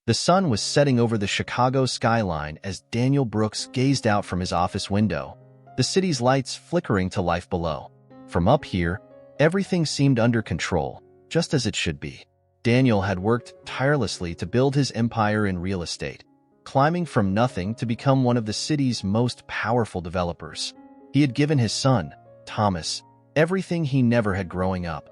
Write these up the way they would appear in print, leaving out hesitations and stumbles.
The sun was setting over the Chicago skyline as Daniel Brooks gazed out from his office window, the city's lights flickering to life below. From up here, everything seemed under control, just as it should be. Daniel had worked tirelessly to build his empire in real estate, climbing from nothing to become one of the city's most powerful developers. He had given his son, Thomas, everything he never had growing up: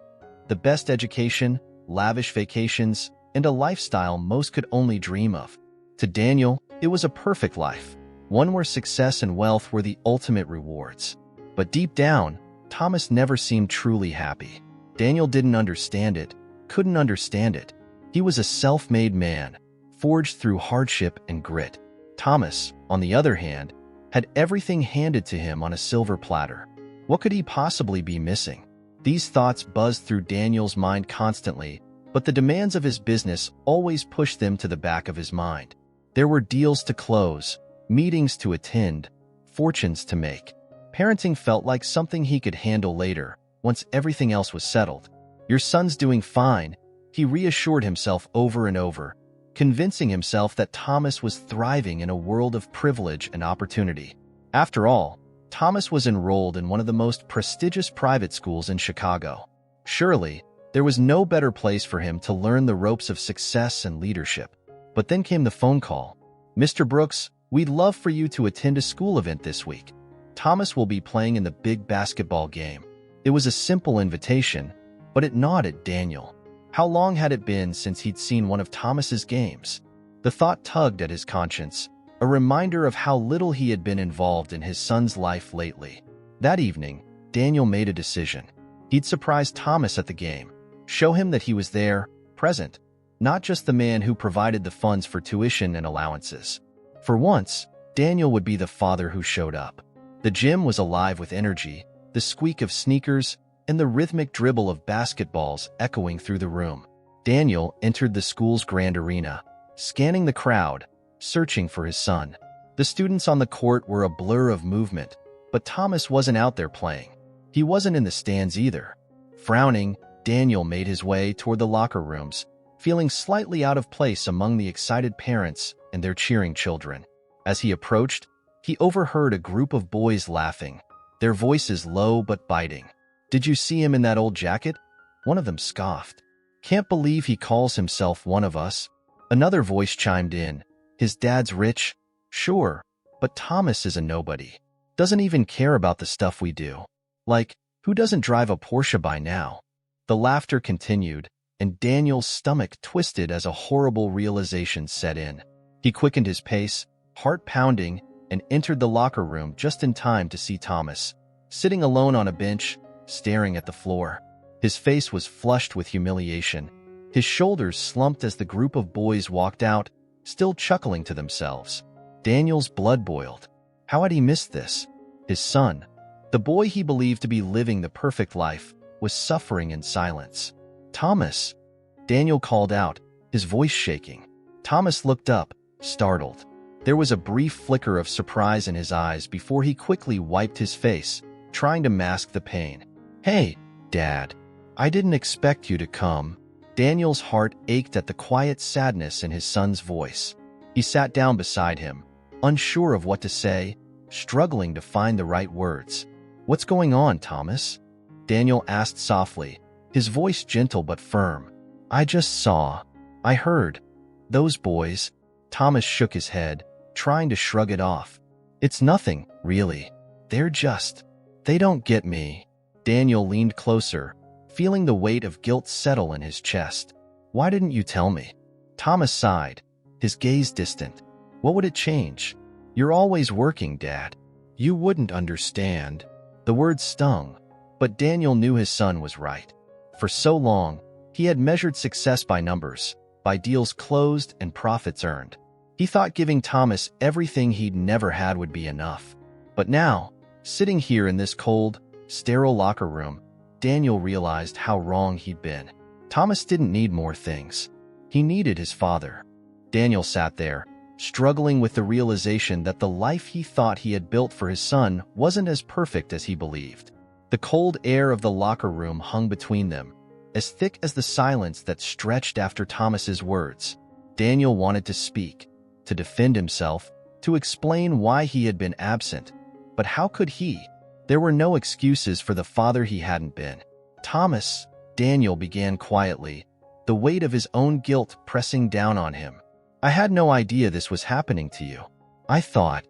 the best education, lavish vacations, and a lifestyle most could only dream of. To Daniel, it was a perfect life, one where success and wealth were the ultimate rewards. But deep down, Thomas never seemed truly happy. Daniel didn't understand it, couldn't understand it. He was a self-made man, forged through hardship and grit. Thomas, on the other hand, had everything handed to him on a silver platter. What could he possibly be missing? These thoughts buzzed through Daniel's mind constantly, but the demands of his business always pushed them to the back of his mind. There were deals to close, meetings to attend, fortunes to make. Parenting felt like something he could handle later, once everything else was settled. "Your son's doing fine," he reassured himself over and over, convincing himself that Thomas was thriving in a world of privilege and opportunity. After all, Thomas was enrolled in one of the most prestigious private schools in Chicago. Surely, there was no better place for him to learn the ropes of success and leadership. But then came the phone call. "Mr. Brooks, we'd love for you to attend a school event this week. Thomas will be playing in the big basketball game." It was a simple invitation, but it gnawed at Daniel. How long had it been since he'd seen one of Thomas's games? The thought tugged at his conscience, a reminder of how little he had been involved in his son's life lately. That evening, Daniel made a decision. He'd surprise Thomas at the game, show him that he was there, present, not just the man who provided the funds for tuition and allowances. For once, Daniel would be the father who showed up. The gym was alive with energy, the squeak of sneakers, and the rhythmic dribble of basketballs echoing through the room. Daniel entered the school's grand arena, scanning the crowd, searching for his son. The students on the court were a blur of movement, but Thomas wasn't out there playing. He wasn't in the stands either. Frowning, Daniel made his way toward the locker rooms, feeling slightly out of place among the excited parents and their cheering children. As he approached, he overheard a group of boys laughing, their voices low but biting. "Did you see him in that old jacket?" One of them scoffed. "Can't believe he calls himself one of us." Another voice chimed in. "His dad's rich." "Sure, but Thomas is a nobody. Doesn't even care about the stuff we do. Like, who doesn't drive a Porsche by now?" The laughter continued, and Daniel's stomach twisted as a horrible realization set in. He quickened his pace, heart pounding, and entered the locker room just in time to see Thomas, sitting alone on a bench, staring at the floor. His face was flushed with humiliation. His shoulders slumped as the group of boys walked out, still chuckling to themselves. Daniel's blood boiled. How had he missed this? His son, the boy he believed to be living the perfect life, was suffering in silence. "Thomas!" Daniel called out, his voice shaking. Thomas looked up, startled. There was a brief flicker of surprise in his eyes before he quickly wiped his face, trying to mask the pain. "Hey, Dad. I didn't expect you to come." Daniel's heart ached at the quiet sadness in his son's voice. He sat down beside him, unsure of what to say, struggling to find the right words. "What's going on, Thomas?" Daniel asked softly, his voice gentle but firm. "I heard. Those boys." Thomas shook his head, trying to shrug it off. "It's nothing, really. They don't get me." Daniel leaned closer, feeling the weight of guilt settle in his chest. "Why didn't you tell me?" Thomas sighed, his gaze distant. "What would it change? You're always working, Dad. You wouldn't understand." The words stung, but Daniel knew his son was right. For so long, he had measured success by numbers, by deals closed and profits earned. He thought giving Thomas everything he'd never had would be enough. But now, sitting here in this cold, sterile locker room, Daniel realized how wrong he'd been. Thomas didn't need more things. He needed his father. Daniel sat there, struggling with the realization that the life he thought he had built for his son wasn't as perfect as he believed. The cold air of the locker room hung between them, as thick as the silence that stretched after Thomas's words. Daniel wanted to speak, to defend himself, to explain why he had been absent. But how could he? There were no excuses for the father he hadn't been. Thomas, Daniel began quietly, the weight of his own guilt pressing down on him. I had no idea this was happening to you. I thought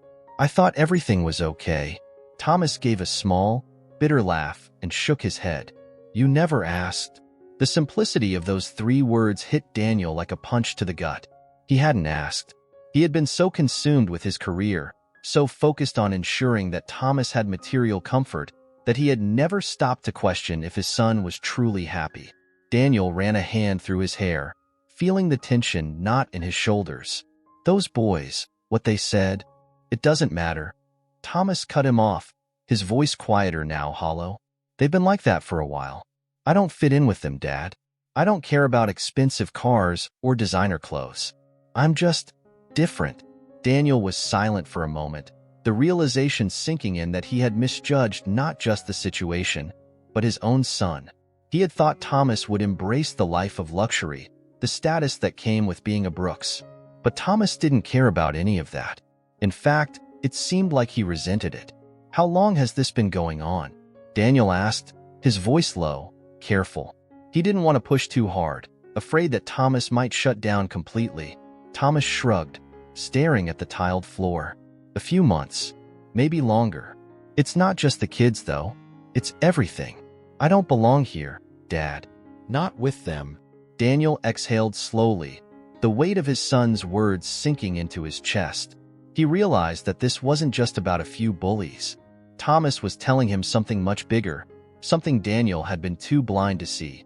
everything was okay. Thomas gave a small, bitter laugh and shook his head. You never asked. The simplicity of those 3 words hit Daniel like a punch to the gut. He hadn't asked. He had been so consumed with his career, so focused on ensuring that Thomas had material comfort, that he had never stopped to question if his son was truly happy. Daniel ran a hand through his hair, feeling the tension knot in his shoulders. Those boys, what they said, it doesn't matter. Thomas cut him off, his voice quieter now, hollow. They've been like that for a while. I don't fit in with them, Dad. I don't care about expensive cars or designer clothes. I'm just different. Daniel was silent for a moment, the realization sinking in that he had misjudged not just the situation, but his own son. He had thought Thomas would embrace the life of luxury, the status that came with being a Brooks. But Thomas didn't care about any of that. In fact, it seemed like he resented it. How long has this been going on? Daniel asked, his voice low, careful. He didn't want to push too hard, afraid that Thomas might shut down completely. Thomas shrugged, staring at the tiled floor. A few months, maybe longer. It's not just the kids, though. It's everything. I don't belong here, Dad. Not with them. Daniel exhaled slowly, the weight of his son's words sinking into his chest. He realized that this wasn't just about a few bullies. Thomas was telling him something much bigger, something Daniel had been too blind to see.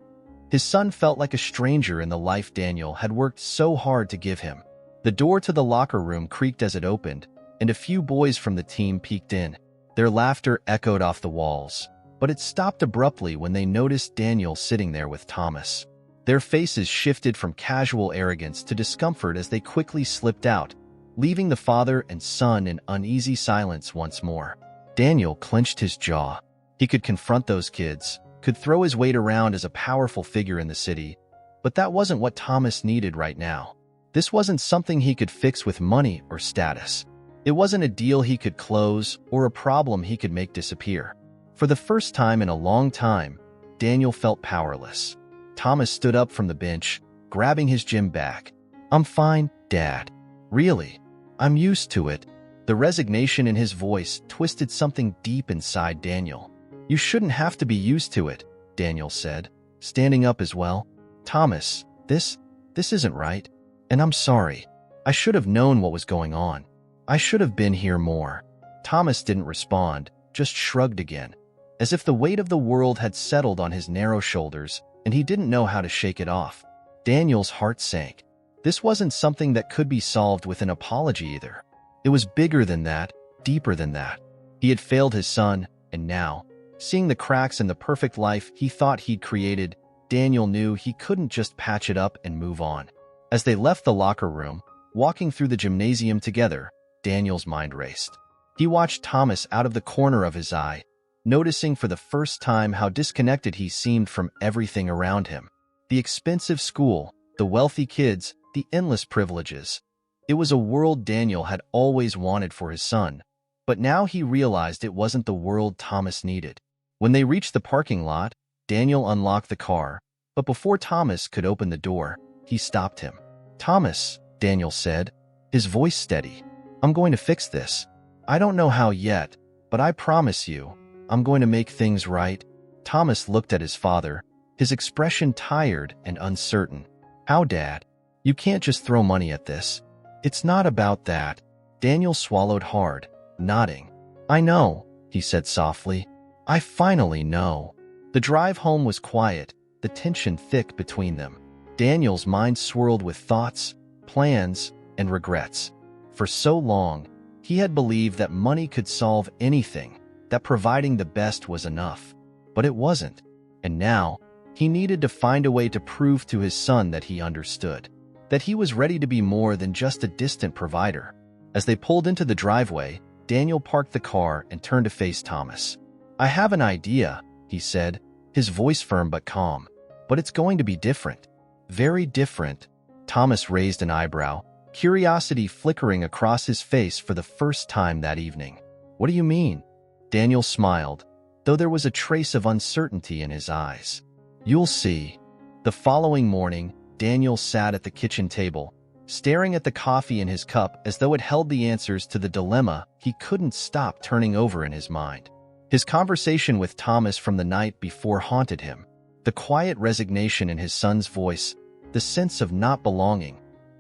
His son felt like a stranger in the life Daniel had worked so hard to give him. The door to the locker room creaked as it opened, and a few boys from the team peeked in. Their laughter echoed off the walls, but it stopped abruptly when they noticed Daniel sitting there with Thomas. Their faces shifted from casual arrogance to discomfort as they quickly slipped out, leaving the father and son in uneasy silence once more. Daniel clenched his jaw. He could confront those kids, could throw his weight around as a powerful figure in the city, but that wasn't what Thomas needed right now. This wasn't something he could fix with money or status. It wasn't a deal he could close or a problem he could make disappear. For the first time in a long time, Daniel felt powerless. Thomas stood up from the bench, grabbing his gym bag. I'm fine, Dad. Really? I'm used to it. The resignation in his voice twisted something deep inside Daniel. You shouldn't have to be used to it, Daniel said, standing up as well. Thomas, this isn't right. And I'm sorry. I should have known what was going on. I should have been here more. Thomas didn't respond, just shrugged again, as if the weight of the world had settled on his narrow shoulders and he didn't know how to shake it off. Daniel's heart sank. This wasn't something that could be solved with an apology either. It was bigger than that, deeper than that. He had failed his son, and now, seeing the cracks in the perfect life he thought he'd created, Daniel knew he couldn't just patch it up and move on. As they left the locker room, walking through the gymnasium together, Daniel's mind raced. He watched Thomas out of the corner of his eye, noticing for the first time how disconnected he seemed from everything around him. The expensive school, the wealthy kids, the endless privileges. It was a world Daniel had always wanted for his son, but now he realized it wasn't the world Thomas needed. When they reached the parking lot, Daniel unlocked the car, but before Thomas could open the door, he stopped him. Thomas, Daniel said, his voice steady. I'm going to fix this. I don't know how yet, but I promise you, I'm going to make things right. Thomas looked at his father, his expression tired and uncertain. How, Dad? You can't just throw money at this. It's not about that. Daniel swallowed hard, nodding. I know, he said softly. I finally know. The drive home was quiet, the tension thick between them. Daniel's mind swirled with thoughts, plans, and regrets. For so long, he had believed that money could solve anything, that providing the best was enough. But it wasn't. And now, he needed to find a way to prove to his son that he understood, that he was ready to be more than just a distant provider. As they pulled into the driveway, Daniel parked the car and turned to face Thomas. I have an idea, he said, his voice firm but calm. But it's going to be different. Very different. Thomas raised an eyebrow, curiosity flickering across his face for the first time that evening. What do you mean? Daniel smiled, though there was a trace of uncertainty in his eyes. You'll see. The following morning, Daniel sat at the kitchen table, staring at the coffee in his cup as though it held the answers to the dilemma he couldn't stop turning over in his mind. His conversation with Thomas from the night before haunted him. The quiet resignation in his son's voice, the sense of not belonging.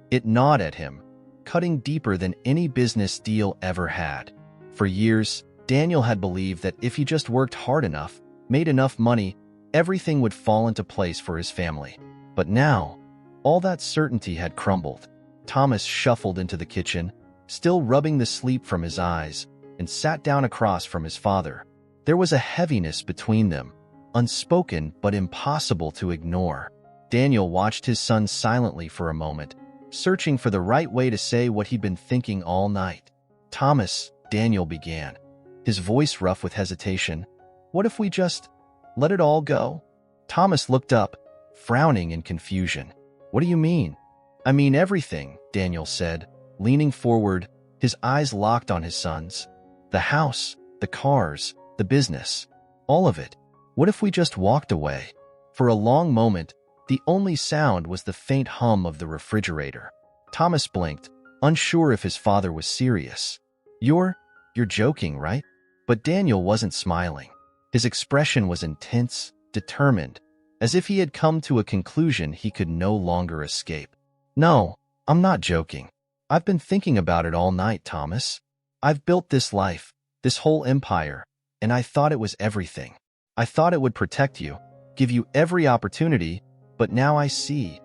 It gnawed at him, cutting deeper than any business deal ever had. For years, Daniel had believed that if he just worked hard enough, made enough money, everything would fall into place for his family. But now, all that certainty had crumbled. Thomas shuffled into the kitchen, still rubbing the sleep from his eyes, and sat down across from his father. There was a heaviness between them, unspoken but impossible to ignore. Daniel watched his son silently for a moment, searching for the right way to say what he'd been thinking all night. Thomas, Daniel began, his voice rough with hesitation. What if we just let it all go? Thomas looked up, frowning in confusion. What do you mean? I mean everything, Daniel said, leaning forward, his eyes locked on his son's. The house, the cars, the business, all of it. What if we just walked away? For a long moment, the only sound was the faint hum of the refrigerator. Thomas blinked, unsure if his father was serious. You're joking, right? But Daniel wasn't smiling. His expression was intense, determined, as if he had come to a conclusion he could no longer escape. No, I'm not joking. I've been thinking about it all night, Thomas. I've built this life, this whole empire, and I thought it was everything. I thought it would protect you, give you every opportunity, but now I see.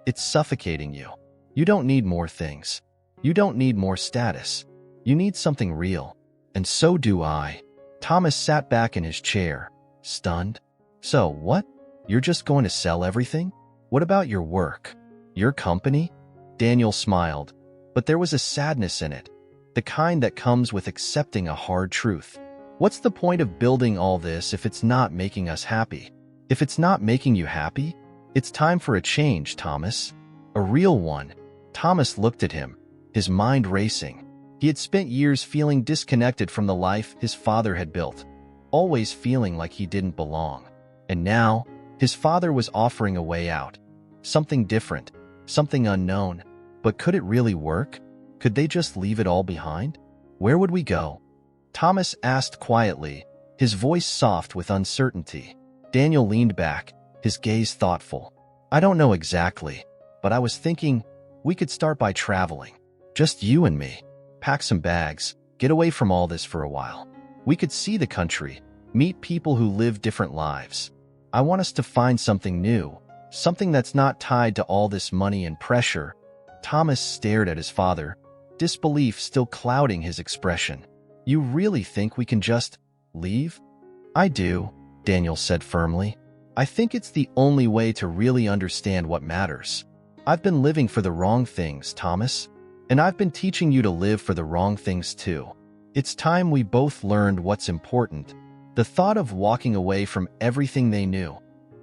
It's suffocating you. You don't need more things. You don't need more status. You need something real. And so do I. Thomas sat back in his chair, stunned. So, what? You're just going to sell everything? What about your work? Your company? Daniel smiled, but there was a sadness in it, the kind that comes with accepting a hard truth. What's the point of building all this if it's not making us happy? If it's not making you happy, it's time for a change, Thomas. A real one. Thomas looked at him, his mind racing. He had spent years feeling disconnected from the life his father had built, always feeling like he didn't belong. And now, his father was offering a way out. Something different, something unknown. But could it really work? Could they just leave it all behind? Where would we go? Thomas asked quietly, his voice soft with uncertainty. Daniel leaned back, his gaze thoughtful. I don't know exactly, but I was thinking we could start by traveling. Just you and me. Pack some bags, get away from all this for a while. We could see the country, meet people who live different lives. I want us to find something new, something that's not tied to all this money and pressure. Thomas stared at his father, disbelief still clouding his expression. You really think we can just leave? I do, Daniel said firmly. I think it's the only way to really understand what matters. I've been living for the wrong things, Thomas. And I've been teaching you to live for the wrong things too. It's time we both learned what's important. The thought of walking away from everything they knew,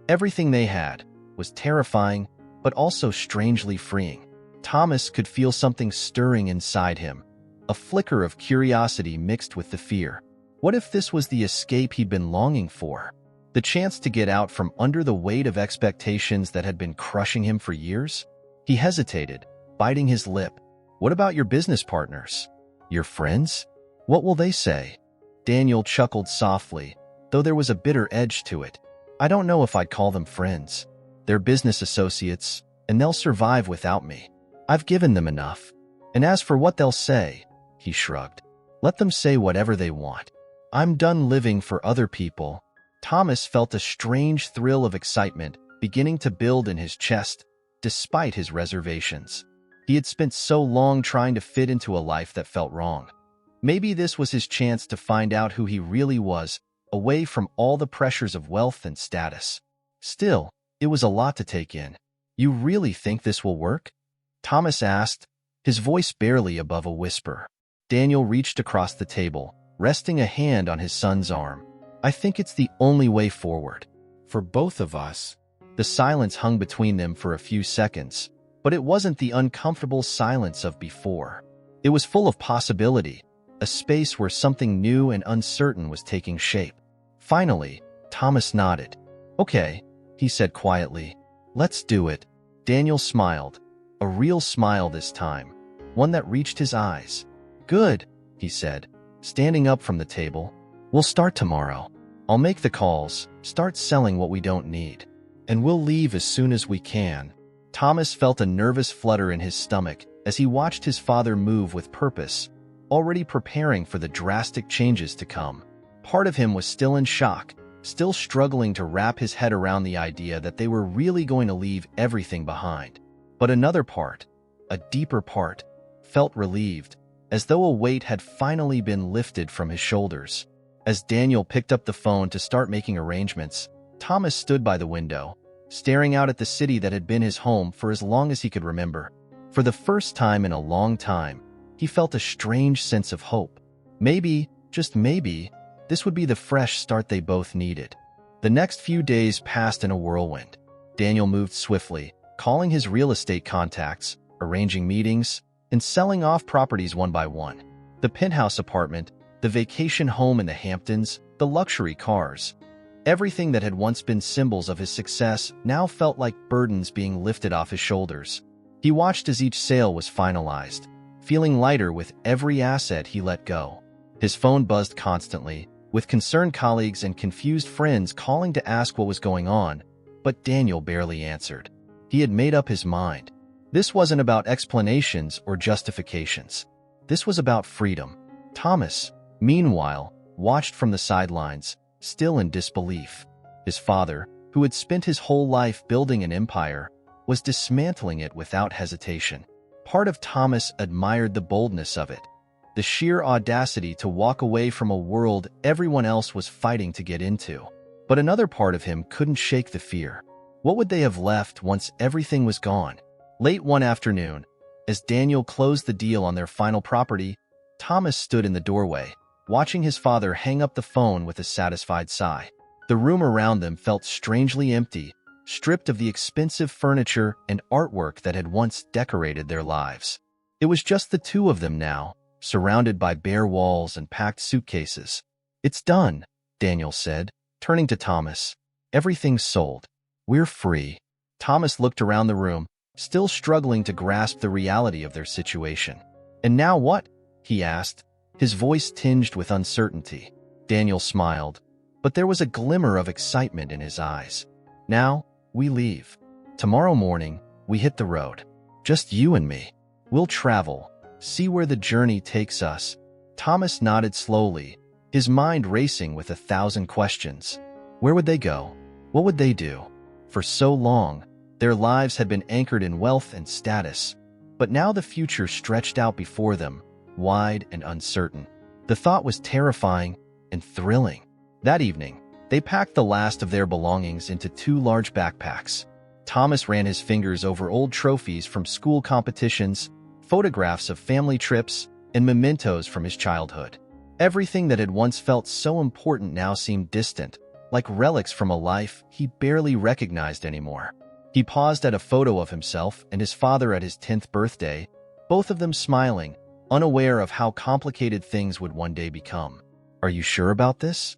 everything they had, was terrifying, but also strangely freeing. Thomas could feel something stirring inside him, a flicker of curiosity mixed with the fear. What if this was the escape he'd been longing for? The chance to get out from under the weight of expectations that had been crushing him for years? He hesitated, biting his lip. What about your business partners? Your friends? What will they say? Daniel chuckled softly, though there was a bitter edge to it. I don't know if I'd call them friends. They're business associates, and they'll survive without me. I've given them enough. And as for what they'll say, he shrugged. Let them say whatever they want. I'm done living for other people. Thomas felt a strange thrill of excitement beginning to build in his chest, despite his reservations. He had spent so long trying to fit into a life that felt wrong. Maybe this was his chance to find out who he really was, away from all the pressures of wealth and status. Still, it was a lot to take in. You really think this will work? Thomas asked, his voice barely above a whisper. Daniel reached across the table, resting a hand on his son's arm. I think it's the only way forward. For both of us. The silence hung between them for a few seconds, but it wasn't the uncomfortable silence of before. It was full of possibility, a space where something new and uncertain was taking shape. Finally, Thomas nodded. "Okay," he said quietly. "Let's do it." Daniel smiled, a real smile this time, one that reached his eyes. "Good," he said, standing up from the table. "We'll start tomorrow. I'll make the calls, start selling what we don't need, and we'll leave as soon as we can." Thomas felt a nervous flutter in his stomach as he watched his father move with purpose, already preparing for the drastic changes to come. Part of him was still in shock, still struggling to wrap his head around the idea that they were really going to leave everything behind. But another part, a deeper part, felt relieved, as though a weight had finally been lifted from his shoulders. As Daniel picked up the phone to start making arrangements, Thomas stood by the window, staring out at the city that had been his home for as long as he could remember. For the first time in a long time, he felt a strange sense of hope. Maybe, just maybe, this would be the fresh start they both needed. The next few days passed in a whirlwind. Daniel moved swiftly, calling his real estate contacts, arranging meetings, and selling off properties one by one. The penthouse apartment, the vacation home in the Hamptons, the luxury cars. Everything that had once been symbols of his success now felt like burdens being lifted off his shoulders. He watched as each sale was finalized, feeling lighter with every asset he let go. His phone buzzed constantly, with concerned colleagues and confused friends calling to ask what was going on, but Daniel barely answered. He had made up his mind. This wasn't about explanations or justifications. This was about freedom. Thomas, meanwhile, watched from the sidelines, still in disbelief. His father, who had spent his whole life building an empire, was dismantling it without hesitation. Part of Thomas admired the boldness of it, the sheer audacity to walk away from a world everyone else was fighting to get into. But another part of him couldn't shake the fear. What would they have left once everything was gone? Late one afternoon, as Daniel closed the deal on their final property, Thomas stood in the doorway, watching his father hang up the phone with a satisfied sigh. The room around them felt strangely empty, stripped of the expensive furniture and artwork that had once decorated their lives. It was just the two of them now, surrounded by bare walls and packed suitcases. "It's done," Daniel said, turning to Thomas. "Everything's sold. We're free." Thomas looked around the room, still struggling to grasp the reality of their situation. "And now what?" he asked, his voice tinged with uncertainty. Daniel smiled, but there was a glimmer of excitement in his eyes. "Now, we leave. Tomorrow morning, we hit the road. Just you and me. We'll travel, see where the journey takes us." Thomas nodded slowly, his mind racing with 1,000 questions. Where would they go? What would they do? For so long, their lives had been anchored in wealth and status, but now the future stretched out before them, wide and uncertain. The thought was terrifying and thrilling. That evening, they packed the last of their belongings into 2 large backpacks. Thomas ran his fingers over old trophies from school competitions, photographs of family trips, and mementos from his childhood. Everything that had once felt so important now seemed distant, like relics from a life he barely recognized anymore. He paused at a photo of himself and his father at his 10th birthday, both of them smiling, unaware of how complicated things would one day become. "Are you sure about this?"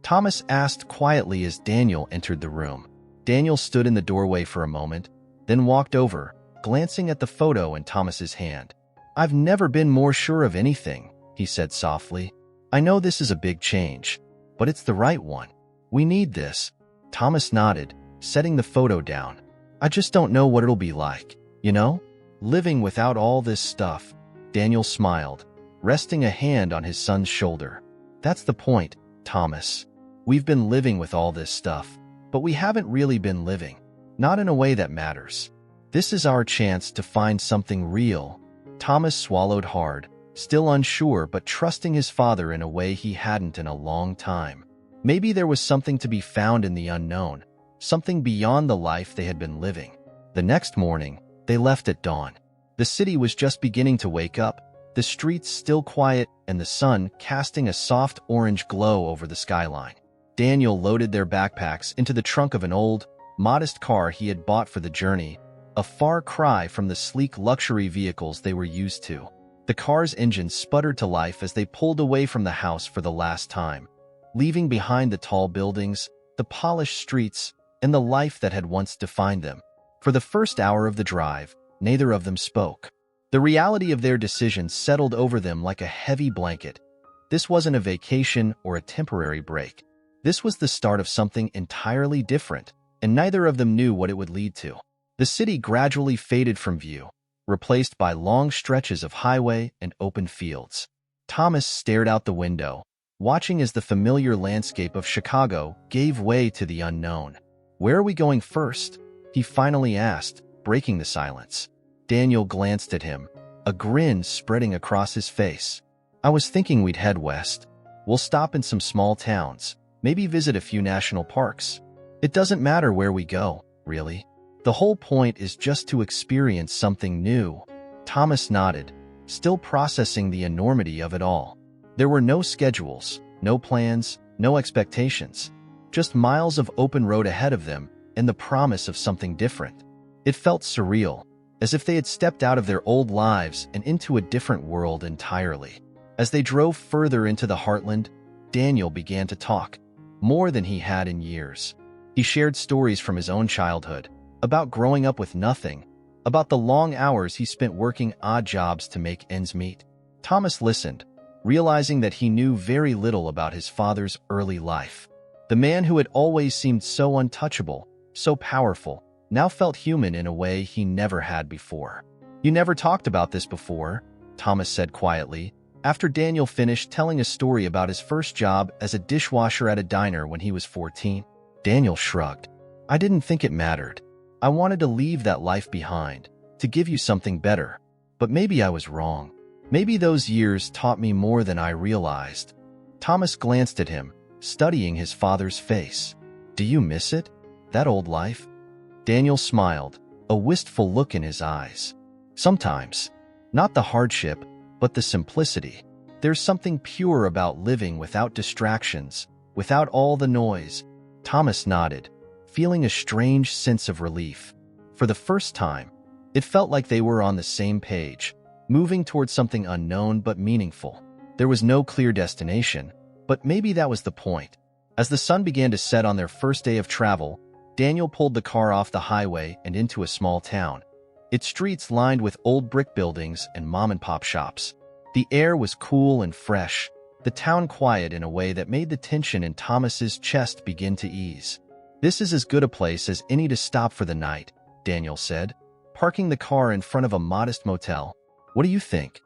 Thomas asked quietly as Daniel entered the room. Daniel stood in the doorway for a moment, then walked over, glancing at the photo in Thomas's hand. "I've never been more sure of anything," he said softly. "I know this is a big change, but it's the right one. We need this." Thomas nodded, setting the photo down. "I just don't know what it'll be like, you know? Living without all this stuff." Daniel smiled, resting a hand on his son's shoulder. "That's the point, Thomas. We've been living with all this stuff, but we haven't really been living. Not in a way that matters. This is our chance to find something real." Thomas swallowed hard, still unsure but trusting his father in a way he hadn't in a long time. Maybe there was something to be found in the unknown, something beyond the life they had been living. The next morning, they left at dawn. The city was just beginning to wake up, the streets still quiet and the sun casting a soft orange glow over the skyline. Daniel loaded their backpacks into the trunk of an old, modest car he had bought for the journey, a far cry from the sleek luxury vehicles they were used to. The car's engine sputtered to life as they pulled away from the house for the last time, leaving behind the tall buildings, the polished streets, and the life that had once defined them. For the first hour of the drive, neither of them spoke. The reality of their decision settled over them like a heavy blanket. This wasn't a vacation or a temporary break. This was the start of something entirely different, and neither of them knew what it would lead to. The city gradually faded from view, replaced by long stretches of highway and open fields. Thomas stared out the window, watching as the familiar landscape of Chicago gave way to the unknown. "Where are we going first?" he finally asked, breaking the silence. Daniel glanced at him, a grin spreading across his face. "I was thinking we'd head west. We'll stop in some small towns, maybe visit a few national parks. It doesn't matter where we go, really. The whole point is just to experience something new." Thomas nodded, still processing the enormity of it all. There were no schedules, no plans, no expectations, just miles of open road ahead of them and the promise of something different. It felt surreal, as if they had stepped out of their old lives and into a different world entirely. As they drove further into the heartland, Daniel began to talk, more than he had in years. He shared stories from his own childhood, about growing up with nothing, about the long hours he spent working odd jobs to make ends meet. Thomas listened, realizing that he knew very little about his father's early life. The man who had always seemed so untouchable, so powerful, now felt human in a way he never had before. "You never talked about this before," Thomas said quietly, after Daniel finished telling a story about his first job as a dishwasher at a diner when he was 14. Daniel shrugged. "I didn't think it mattered. I wanted to leave that life behind, to give you something better. But maybe I was wrong. Maybe those years taught me more than I realized." Thomas glanced at him, studying his father's face. "Do you miss it? That old life?" Daniel smiled, a wistful look in his eyes. "Sometimes. Not the hardship, but the simplicity. There's something pure about living without distractions, without all the noise." Thomas nodded, feeling a strange sense of relief. For the first time, it felt like they were on the same page, moving towards something unknown but meaningful. There was no clear destination, but maybe that was the point. As the sun began to set on their first day of travel, Daniel pulled the car off the highway and into a small town, its streets lined with old brick buildings and mom-and-pop shops. The air was cool and fresh, the town quiet in a way that made the tension in Thomas's chest begin to ease. "This is as good a place as any to stop for the night," Daniel said, parking the car in front of a modest motel. "What do you think?"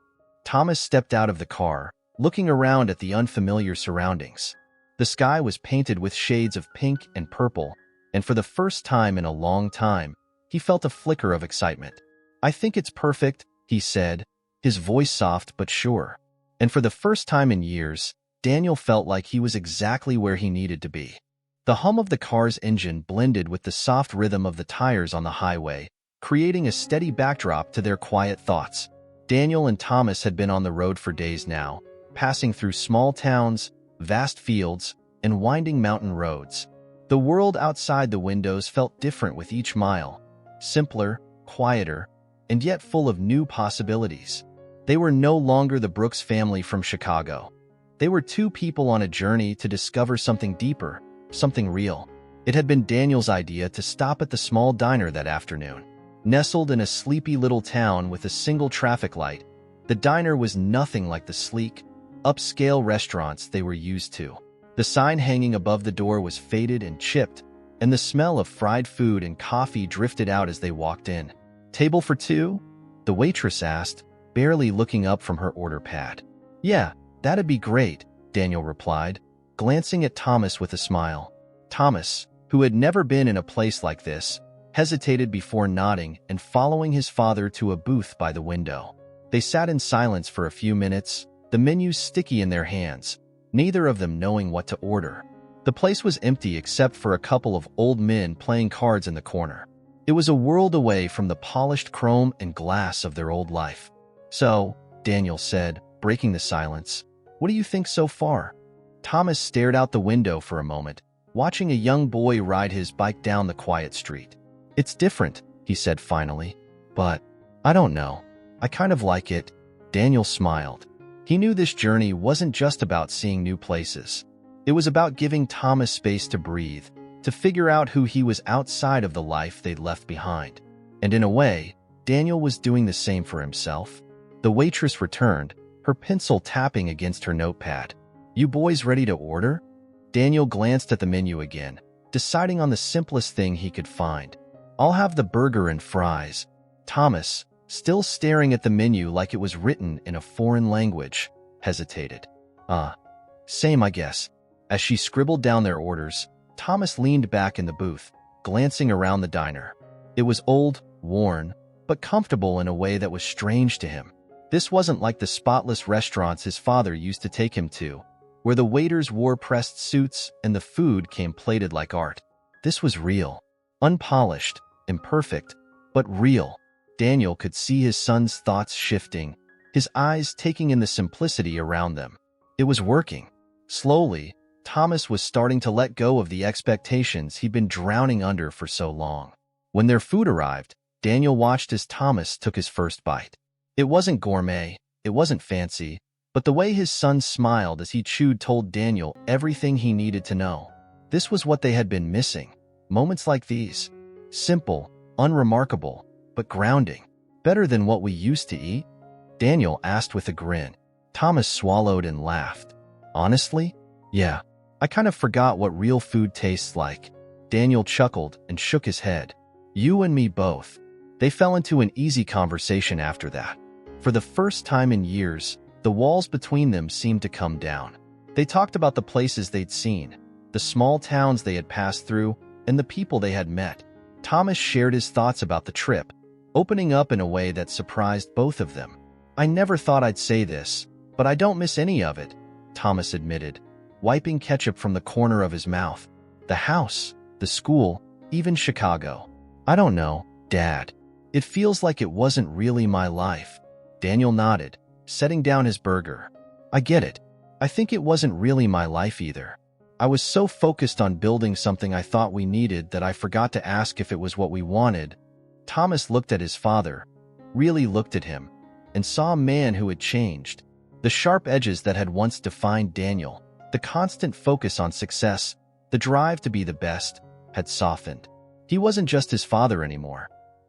Thomas stepped out of the car, looking around at the unfamiliar surroundings. The sky was painted with shades of pink and purple, and for the first time in a long time, he felt a flicker of excitement. "I think it's perfect," he said, his voice soft but sure. And for the first time in years, Daniel felt like he was exactly where he needed to be. The hum of the car's engine blended with the soft rhythm of the tires on the highway, creating a steady backdrop to their quiet thoughts. Daniel and Thomas had been on the road for days now, passing through small towns, vast fields, and winding mountain roads. The world outside the windows felt different with each mile, simpler, quieter, and yet full of new possibilities. They were no longer the Brooks family from Chicago. They were two people on a journey to discover something deeper, something real. It had been Daniel's idea to stop at the small diner that afternoon. Nestled in a sleepy little town with a single traffic light, the diner was nothing like the sleek, upscale restaurants they were used to. The sign hanging above the door was faded and chipped, and the smell of fried food and coffee drifted out as they walked in. "Table for two?" the waitress asked, barely looking up from her order pad. "Yeah, that'd be great," Daniel replied, glancing at Thomas with a smile. Thomas, who had never been in a place like this, hesitated before nodding and following his father to a booth by the window. They sat in silence for a few minutes, the menus sticky in their hands, neither of them knowing what to order. The place was empty except for a couple of old men playing cards in the corner. It was a world away from the polished chrome and glass of their old life. "So," Daniel said, breaking the silence, "what do you think so far?" Thomas stared out the window for a moment, watching a young boy ride his bike down the quiet street. "It's different," he said finally. But, I don't know. I kind of like it. Daniel smiled. He knew this journey wasn't just about seeing new places. It was about giving Thomas space to breathe, to figure out who he was outside of the life they'd left behind. And in a way, Daniel was doing the same for himself. The waitress returned, her pencil tapping against her notepad. "You boys ready to order?" Daniel glanced at the menu again, deciding on the simplest thing he could find. "I'll have the burger and fries." Thomas, still staring at the menu like it was written in a foreign language, hesitated. Same, I guess." As she scribbled down their orders, Thomas leaned back in the booth, glancing around the diner. It was old, worn, but comfortable in a way that was strange to him. This wasn't like the spotless restaurants his father used to take him to, where the waiters wore pressed suits and the food came plated like art. This was real. Unpolished, imperfect, but real. Daniel could see his son's thoughts shifting, his eyes taking in the simplicity around them. It was working. Slowly, Thomas was starting to let go of the expectations he'd been drowning under for so long. When their food arrived, Daniel watched as Thomas took his first bite. It wasn't gourmet, it wasn't fancy, but the way his son smiled as he chewed told Daniel everything he needed to know. This was what they had been missing. Moments like these. Simple, unremarkable, but grounding. "Better than what we used to eat?" Daniel asked with a grin. Thomas swallowed and laughed. "Honestly? Yeah. I kind of forgot what real food tastes like." Daniel chuckled and shook his head. "You and me both." They fell into an easy conversation after that. For the first time in years, the walls between them seemed to come down. They talked about the places they'd seen, the small towns they had passed through, and the people they had met. Thomas shared his thoughts about the trip, opening up in a way that surprised both of them. "I never thought I'd say this, but I don't miss any of it," Thomas admitted, wiping ketchup from the corner of his mouth. "The house, the school, even Chicago. I don't know, Dad. It feels like it wasn't really my life." Daniel nodded, setting down his burger. "I get it. I think it wasn't really my life either. I was so focused on building something I thought we needed that I forgot to ask if it was what we wanted." Thomas looked at his father, really looked at him, and saw a man who had changed. The sharp edges that had once defined Daniel, the constant focus on success, the drive to be the best, had softened. He wasn't just his father anymore.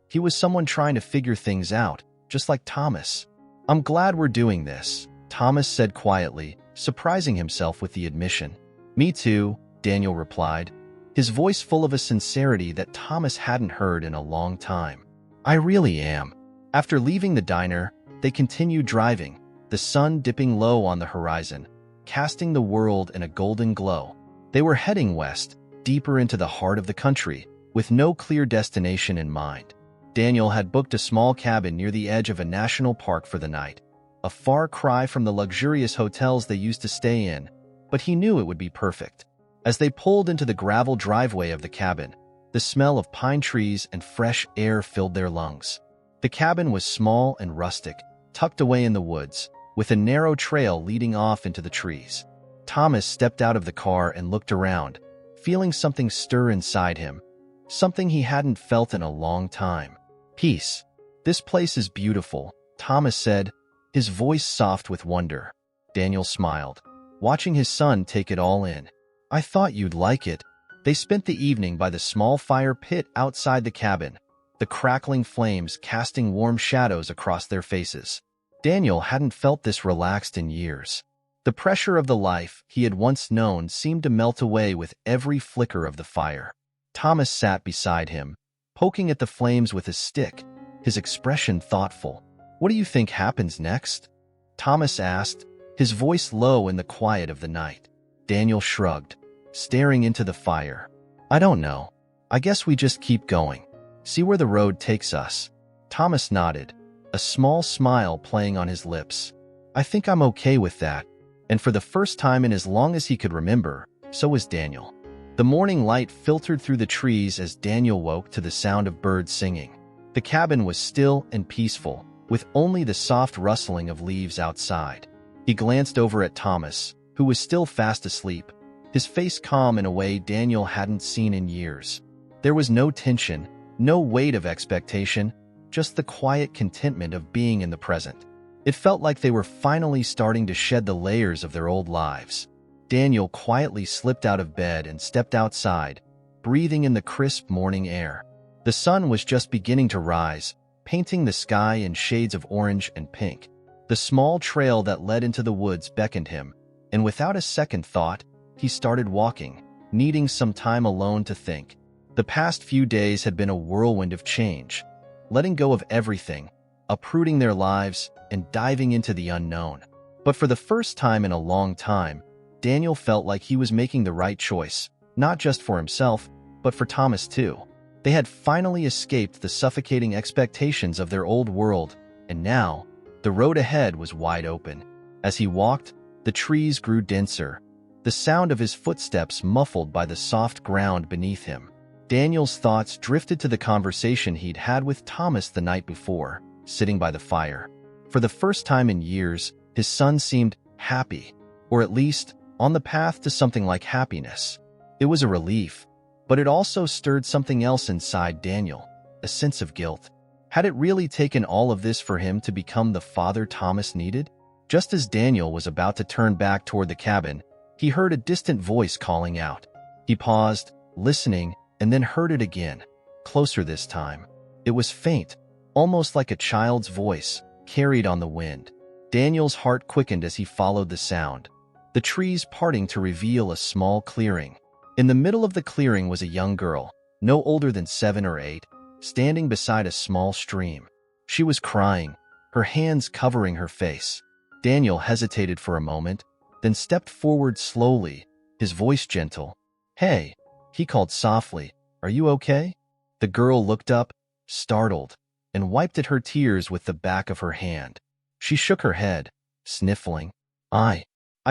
He was someone trying to figure things out, just like Thomas. "I'm glad we're doing this," Thomas said quietly, surprising himself with the admission. "Me too," Daniel replied, his voice full of a sincerity that Thomas hadn't heard in a long time. "I really am." After leaving the diner, they continued driving, the sun dipping low on the horizon, casting the world in a golden glow. They were heading west, deeper into the heart of the country, with no clear destination in mind. Daniel had booked a small cabin near the edge of a national park for the night, a far cry from the luxurious hotels they used to stay in, but he knew it would be perfect. As they pulled into the gravel driveway of the cabin, the smell of pine trees and fresh air filled their lungs. The cabin was small and rustic, tucked away in the woods, with a narrow trail leading off into the trees. Thomas stepped out of the car and looked around, feeling something stir inside him, something he hadn't felt in a long time. "Peace. This place is beautiful," Thomas said, his voice soft with wonder. Daniel smiled, watching his son take it all in. "I thought you'd like it." They spent the evening by the small fire pit outside the cabin, the crackling flames casting warm shadows across their faces. Daniel hadn't felt this relaxed in years. The pressure of the life he had once known seemed to melt away with every flicker of the fire. Thomas sat beside him, poking at the flames with his stick, his expression thoughtful. "What do you think happens next?" Thomas asked, his voice low in the quiet of the night. Daniel shrugged, staring into the fire. "I don't know. I guess we just keep going. See where the road takes us." Thomas nodded, a small smile playing on his lips. "I think I'm okay with that." And for the first time in as long as he could remember, so was Daniel. The morning light filtered through the trees as Daniel woke to the sound of birds singing. The cabin was still and peaceful, with only the soft rustling of leaves outside. He glanced over at Thomas, who was still fast asleep, his face calm in a way Daniel hadn't seen in years. There was no tension, No weight of expectation, just the quiet contentment of being in the present. It felt like they were finally starting to shed the layers of their old lives. Daniel quietly slipped out of bed and stepped outside, breathing in the crisp morning air. The sun was just beginning to rise, painting the sky in shades of orange and pink. The small trail that led into the woods beckoned him, and without a second thought, he started walking, needing some time alone to think. The past few days had been a whirlwind of change, letting go of everything, uprooting their lives, and diving into the unknown. But for the first time in a long time, Daniel felt like he was making the right choice, not just for himself, but for Thomas too. They had finally escaped the suffocating expectations of their old world, and now, the road ahead was wide open. As he walked, the trees grew denser, the sound of his footsteps muffled by the soft ground beneath him. Daniel's thoughts drifted to the conversation he'd had with Thomas the night before, sitting by the fire. For the first time in years, his son seemed happy, or at least on the path to something like happiness. It was a relief, but it also stirred something else inside Daniel, a sense of guilt. Had it really taken all of this for him to become the father Thomas needed? Just as Daniel was about to turn back toward the cabin, he heard a distant voice calling out. He paused, listening, and then heard it again, closer this time. It was faint, almost like a child's voice, carried on the wind. Daniel's heart quickened as he followed the sound, the trees parting to reveal a small clearing. In the middle of the clearing was a young girl, no older than 7 or 8, standing beside a small stream. She was crying, her hands covering her face. Daniel hesitated for a moment, then stepped forward slowly, his voice gentle. "Hey," he called softly, "are you okay?" The girl looked up, startled, and wiped at her tears with the back of her hand. She shook her head, sniffling. I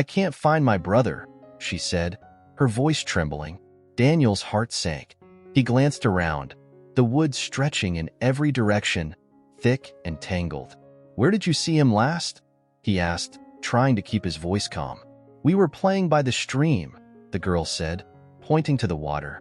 can't find my brother," she said, her voice trembling. Daniel's heart sank. He glanced around, the woods stretching in every direction, thick and tangled. "Where did you see him last?" he asked, trying to keep his voice calm. "We were playing by the stream," the girl said, pointing to the water.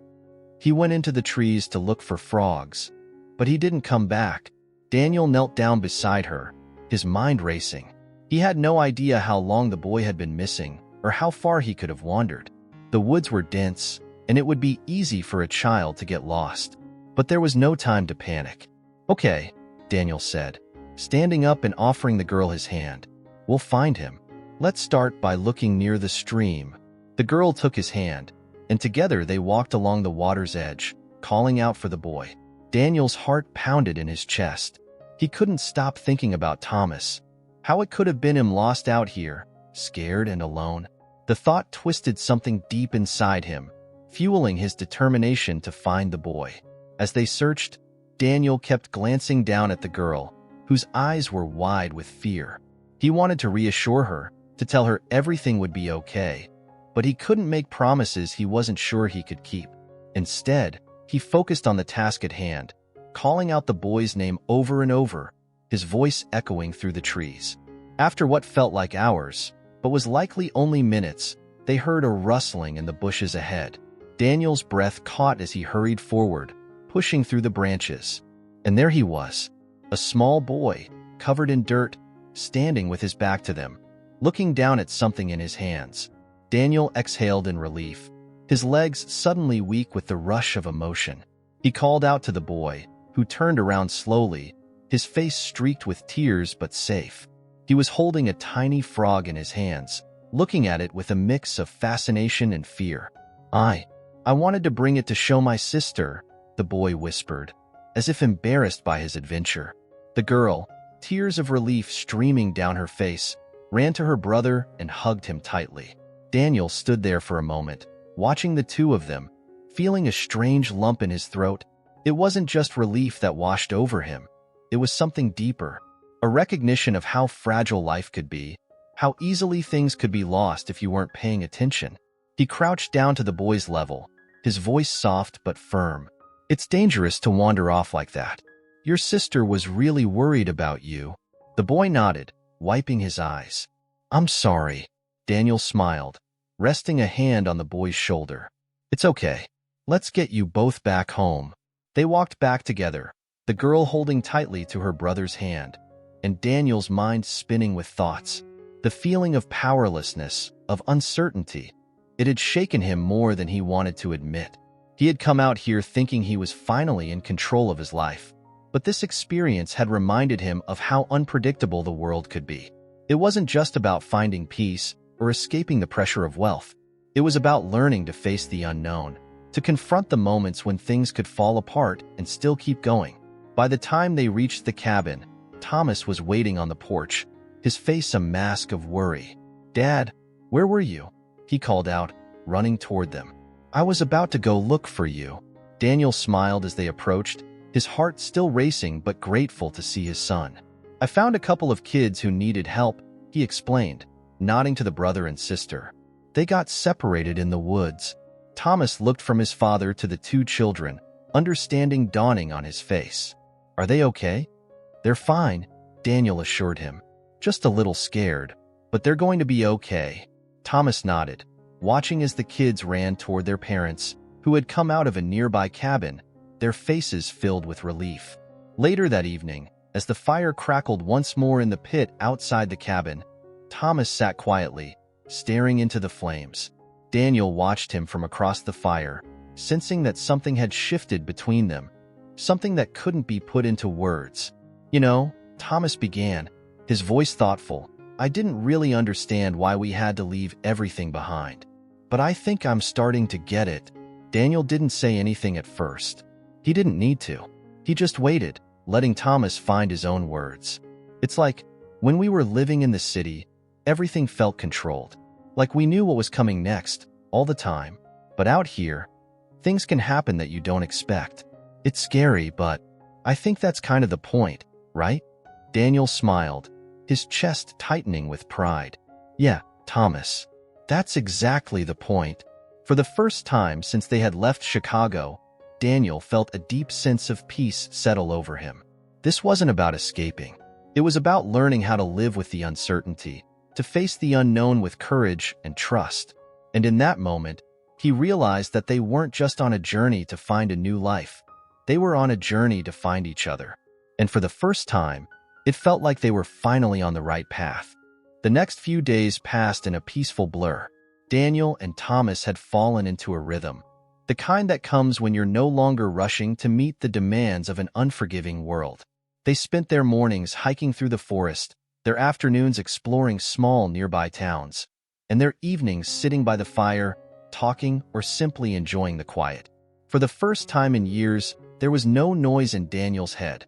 "He went into the trees to look for frogs, but he didn't come back." Daniel knelt down beside her, his mind racing. He had no idea how long the boy had been missing or how far he could have wandered. The woods were dense, and it would be easy for a child to get lost. But there was no time to panic. "Okay," Daniel said, standing up and offering the girl his hand. "We'll find him. Let's start by looking near the stream." The girl took his hand, and together they walked along the water's edge, calling out for the boy. Daniel's heart pounded in his chest. He couldn't stop thinking about Thomas, how it could have been him lost out here, scared and alone. The thought twisted something deep inside him, fueling his determination to find the boy. As they searched, Daniel kept glancing down at the girl, whose eyes were wide with fear. He wanted to reassure her, to tell her everything would be okay, but he couldn't make promises he wasn't sure he could keep. Instead, he focused on the task at hand, calling out the boy's name over and over, his voice echoing through the trees. After what felt like hours, but was likely only minutes, they heard a rustling in the bushes ahead. Daniel's breath caught as he hurried forward, pushing through the branches. And there he was, a small boy, covered in dirt, standing with his back to them, looking down at something in his hands. Daniel exhaled in relief, his legs suddenly weak with the rush of emotion. He called out to the boy, who turned around slowly, his face streaked with tears but safe. He was holding a tiny frog in his hands, looking at it with a mix of fascination and fear. I wanted to bring it to show my sister," the boy whispered, as if embarrassed by his adventure. The girl, tears of relief streaming down her face, ran to her brother and hugged him tightly. Daniel stood there for a moment, watching the two of them, feeling a strange lump in his throat. It wasn't just relief that washed over him. It was something deeper, a recognition of how fragile life could be, how easily things could be lost if you weren't paying attention. He crouched down to the boy's level, his voice soft but firm. "It's dangerous to wander off like that. Your sister was really worried about you." The boy nodded, wiping his eyes. "I'm sorry," Daniel smiled, resting a hand on the boy's shoulder. "It's okay. Let's get you both back home." They walked back together, the girl holding tightly to her brother's hand, and Daniel's mind spinning with thoughts. The feeling of powerlessness, of uncertainty. It had shaken him more than he wanted to admit. He had come out here thinking he was finally in control of his life. But this experience had reminded him of how unpredictable the world could be. It wasn't just about finding peace or escaping the pressure of wealth. It was about learning to face the unknown, to confront the moments when things could fall apart and still keep going. By the time they reached the cabin, Thomas was waiting on the porch, his face a mask of worry. "Dad, where were you?" he called out, running toward them. "I was about to go look for you." Daniel smiled as they approached, his heart still racing but grateful to see his son. "I found a couple of kids who needed help," he explained, nodding to the brother and sister. "They got separated in the woods." Thomas looked from his father to the two children, understanding dawning on his face. "Are they okay?" "They're fine," Daniel assured him. "Just a little scared, but they're going to be okay." Thomas nodded, watching as the kids ran toward their parents, who had come out of a nearby cabin, their faces filled with relief. Later that evening, as the fire crackled once more in the pit outside the cabin, Thomas sat quietly, staring into the flames. Daniel watched him from across the fire, sensing that something had shifted between them, something that couldn't be put into words. "You know," Thomas began, his voice thoughtful, "I didn't really understand why we had to leave everything behind. But I think I'm starting to get it." Daniel didn't say anything at first. He didn't need to. He just waited, letting Thomas find his own words. "It's like, when we were living in the city, everything felt controlled. Like we knew what was coming next, all the time. But out here, things can happen that you don't expect. It's scary, but I think that's kind of the point, right?" Daniel smiled, his chest tightening with pride. "Yeah, Thomas. That's exactly the point." For the first time since they had left Chicago, Daniel felt a deep sense of peace settle over him. This wasn't about escaping. It was about learning how to live with the uncertainty, to face the unknown with courage and trust. And in that moment, he realized that they weren't just on a journey to find a new life. They were on a journey to find each other. And for the first time, it felt like they were finally on the right path. The next few days passed in a peaceful blur. Daniel and Thomas had fallen into a rhythm, the kind that comes when you're no longer rushing to meet the demands of an unforgiving world. They spent their mornings hiking through the forest, their afternoons exploring small nearby towns, and their evenings sitting by the fire, talking or simply enjoying the quiet. For the first time in years, there was no noise in Daniel's head.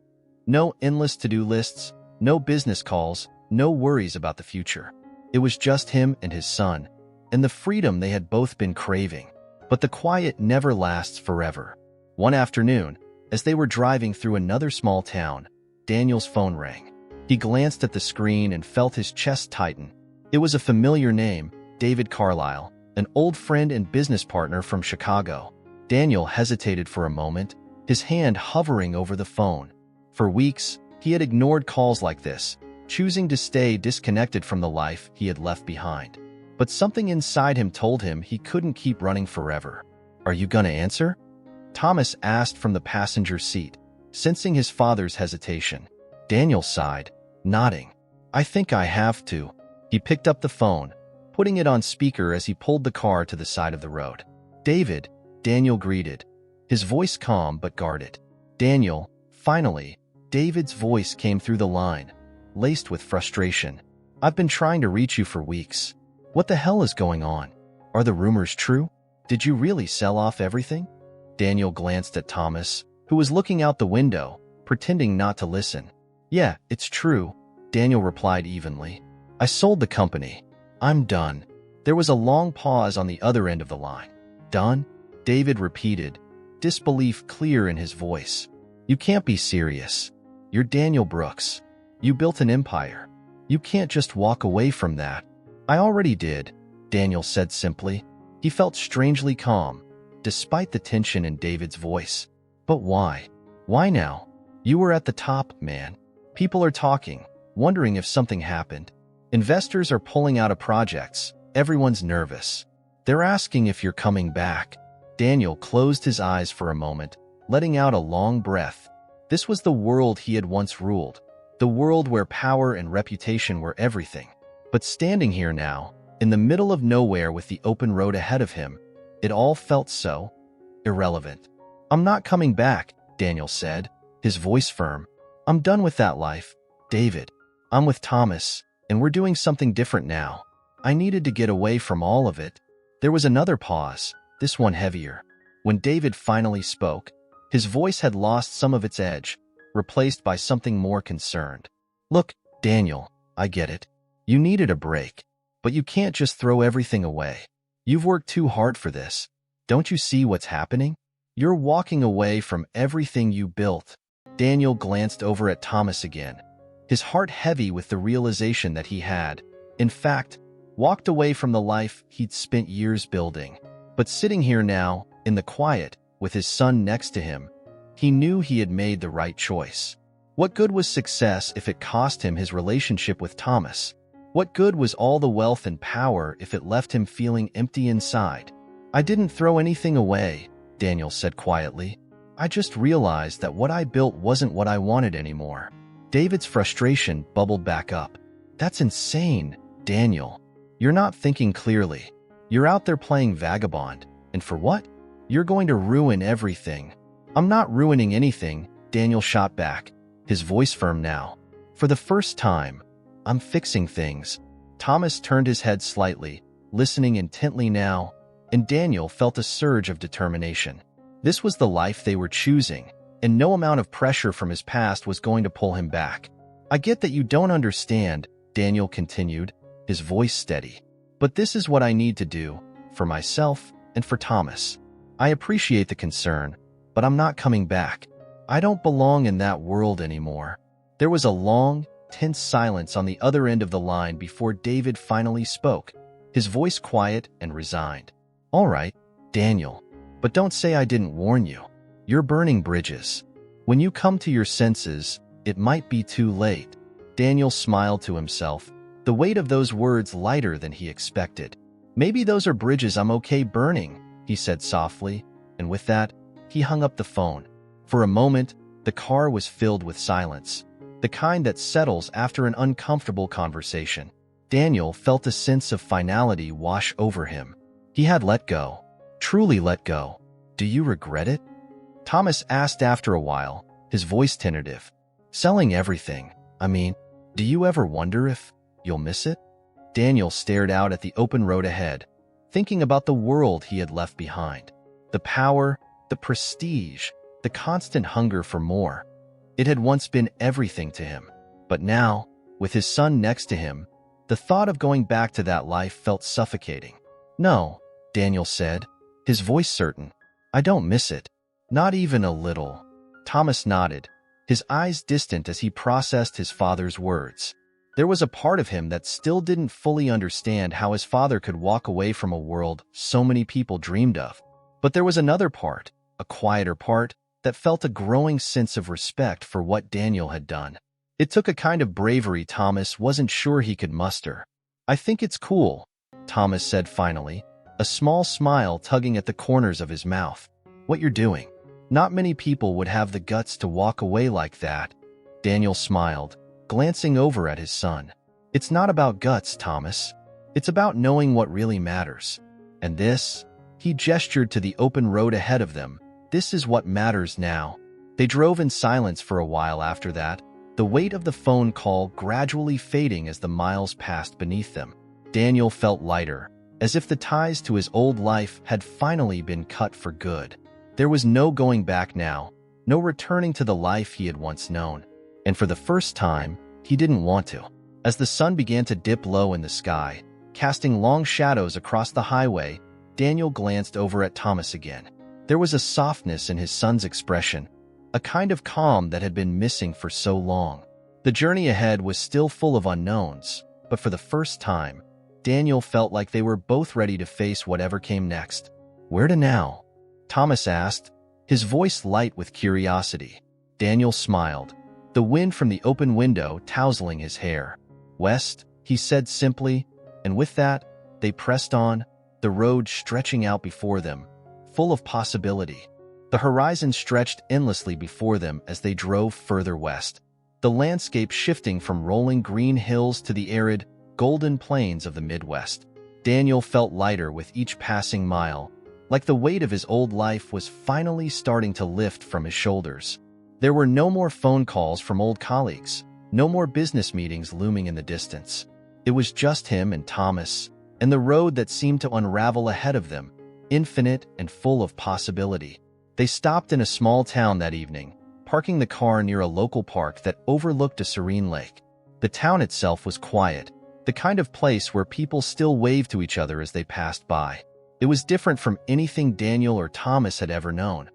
No endless to-do lists, no business calls, no worries about the future. It was just him and his son, and the freedom they had both been craving. But the quiet never lasts forever. One afternoon, as they were driving through another small town, Daniel's phone rang. He glanced at the screen and felt his chest tighten. It was a familiar name, David Carlisle, an old friend and business partner from Chicago. Daniel hesitated for a moment, his hand hovering over the phone. For weeks, he had ignored calls like this, choosing to stay disconnected from the life he had left behind. But something inside him told him he couldn't keep running forever. "Are you gonna answer?" Thomas asked from the passenger seat, sensing his father's hesitation. Daniel sighed, nodding. "I think I have to." He picked up the phone, putting it on speaker as he pulled the car to the side of the road. "David," Daniel greeted, his voice calm but guarded. "Daniel," finally, David's voice came through the line, laced with frustration. "I've been trying to reach you for weeks. What the hell is going on? Are the rumors true? Did you really sell off everything?" Daniel glanced at Thomas, who was looking out the window, pretending not to listen. "Yeah, it's true," Daniel replied evenly. "I sold the company. I'm done." There was a long pause on the other end of the line. "Done?" David repeated, disbelief clear in his voice. "You can't be serious. You're Daniel Brooks. You built an empire. You can't just walk away from that." "I already did," Daniel said simply. He felt strangely calm, despite the tension in David's voice. "But why? Why now? You were at the top, man. People are talking, wondering if something happened. Investors are pulling out of projects. Everyone's nervous. They're asking if you're coming back." Daniel closed his eyes for a moment, letting out a long breath. This was the world he had once ruled, the world where power and reputation were everything. But standing here now, in the middle of nowhere with the open road ahead of him, it all felt so irrelevant. "I'm not coming back," Daniel said, his voice firm. "I'm done with that life, David. I'm with Thomas, and we're doing something different now. I needed to get away from all of it." There was another pause, this one heavier. When David finally spoke, his voice had lost some of its edge, replaced by something more concerned. "Look, Daniel, I get it. You needed a break, but you can't just throw everything away. You've worked too hard for this. Don't you see what's happening? You're walking away from everything you built." Daniel glanced over at Thomas again, his heart heavy with the realization that he had, in fact, walked away from the life he'd spent years building. But sitting here now, in the quiet, with his son next to him, he knew he had made the right choice. What good was success if it cost him his relationship with Thomas? What good was all the wealth and power if it left him feeling empty inside? "I didn't throw anything away," Daniel said quietly. "I just realized that what I built wasn't what I wanted anymore." David's frustration bubbled back up. "That's insane, Daniel. You're not thinking clearly. You're out there playing vagabond. And for what? You're going to ruin everything." "I'm not ruining anything," Daniel shot back, his voice firm now. "For the first time, I'm fixing things." Thomas turned his head slightly, listening intently now, and Daniel felt a surge of determination. This was the life they were choosing, and no amount of pressure from his past was going to pull him back. "I get that you don't understand," Daniel continued, his voice steady. "But this is what I need to do, for myself and for Thomas. I appreciate the concern, but I'm not coming back. I don't belong in that world anymore." There was a long, tense silence on the other end of the line before David finally spoke, his voice quiet and resigned. "All right, Daniel, but don't say I didn't warn you. You're burning bridges. When you come to your senses, it might be too late." Daniel smiled to himself, the weight of those words lighter than he expected. "Maybe those are bridges I'm okay burning," he said softly, and with that, he hung up the phone. For a moment, the car was filled with silence, the kind that settles after an uncomfortable conversation. Daniel felt a sense of finality wash over him. He had let go, truly let go. "Do you regret it?" Thomas asked after a while, his voice tentative. "Selling everything, I mean, do you ever wonder if you'll miss it?" Daniel stared out at the open road ahead, thinking about the world he had left behind. The power, the prestige, the constant hunger for more. It had once been everything to him. But now, with his son next to him, the thought of going back to that life felt suffocating. "No," Daniel said, his voice certain. "I don't miss it. Not even a little." Thomas nodded, his eyes distant as he processed his father's words. There was a part of him that still didn't fully understand how his father could walk away from a world so many people dreamed of. But there was another part, a quieter part, that felt a growing sense of respect for what Daniel had done. It took a kind of bravery Thomas wasn't sure he could muster. "I think it's cool," Thomas said finally, a small smile tugging at the corners of his mouth. "What you're doing. Not many people would have the guts to walk away like that." Daniel smiled, glancing over at his son. "It's not about guts, Thomas. It's about knowing what really matters. And this," he gestured to the open road ahead of them, "this is what matters now." They drove in silence for a while after that, the weight of the phone call gradually fading as the miles passed beneath them. Daniel felt lighter, as if the ties to his old life had finally been cut for good. There was no going back now, no returning to the life he had once known. And for the first time, he didn't want to. As the sun began to dip low in the sky, casting long shadows across the highway, Daniel glanced over at Thomas again. There was a softness in his son's expression, a kind of calm that had been missing for so long. The journey ahead was still full of unknowns, but for the first time, Daniel felt like they were both ready to face whatever came next. "Where to now?" Thomas asked, his voice light with curiosity. Daniel smiled, the wind from the open window tousling his hair. "West," he said simply, and with that, they pressed on, the road stretching out before them, full of possibility. The horizon stretched endlessly before them as they drove further west, the landscape shifting from rolling green hills to the arid, golden plains of the Midwest. Daniel felt lighter with each passing mile, like the weight of his old life was finally starting to lift from his shoulders. There were no more phone calls from old colleagues, no more business meetings looming in the distance. It was just him and Thomas, and the road that seemed to unravel ahead of them, infinite and full of possibility. They stopped in a small town that evening, parking the car near a local park that overlooked a serene lake. The town itself was quiet, the kind of place where people still waved to each other as they passed by. It was different from anything Daniel or Thomas had ever known.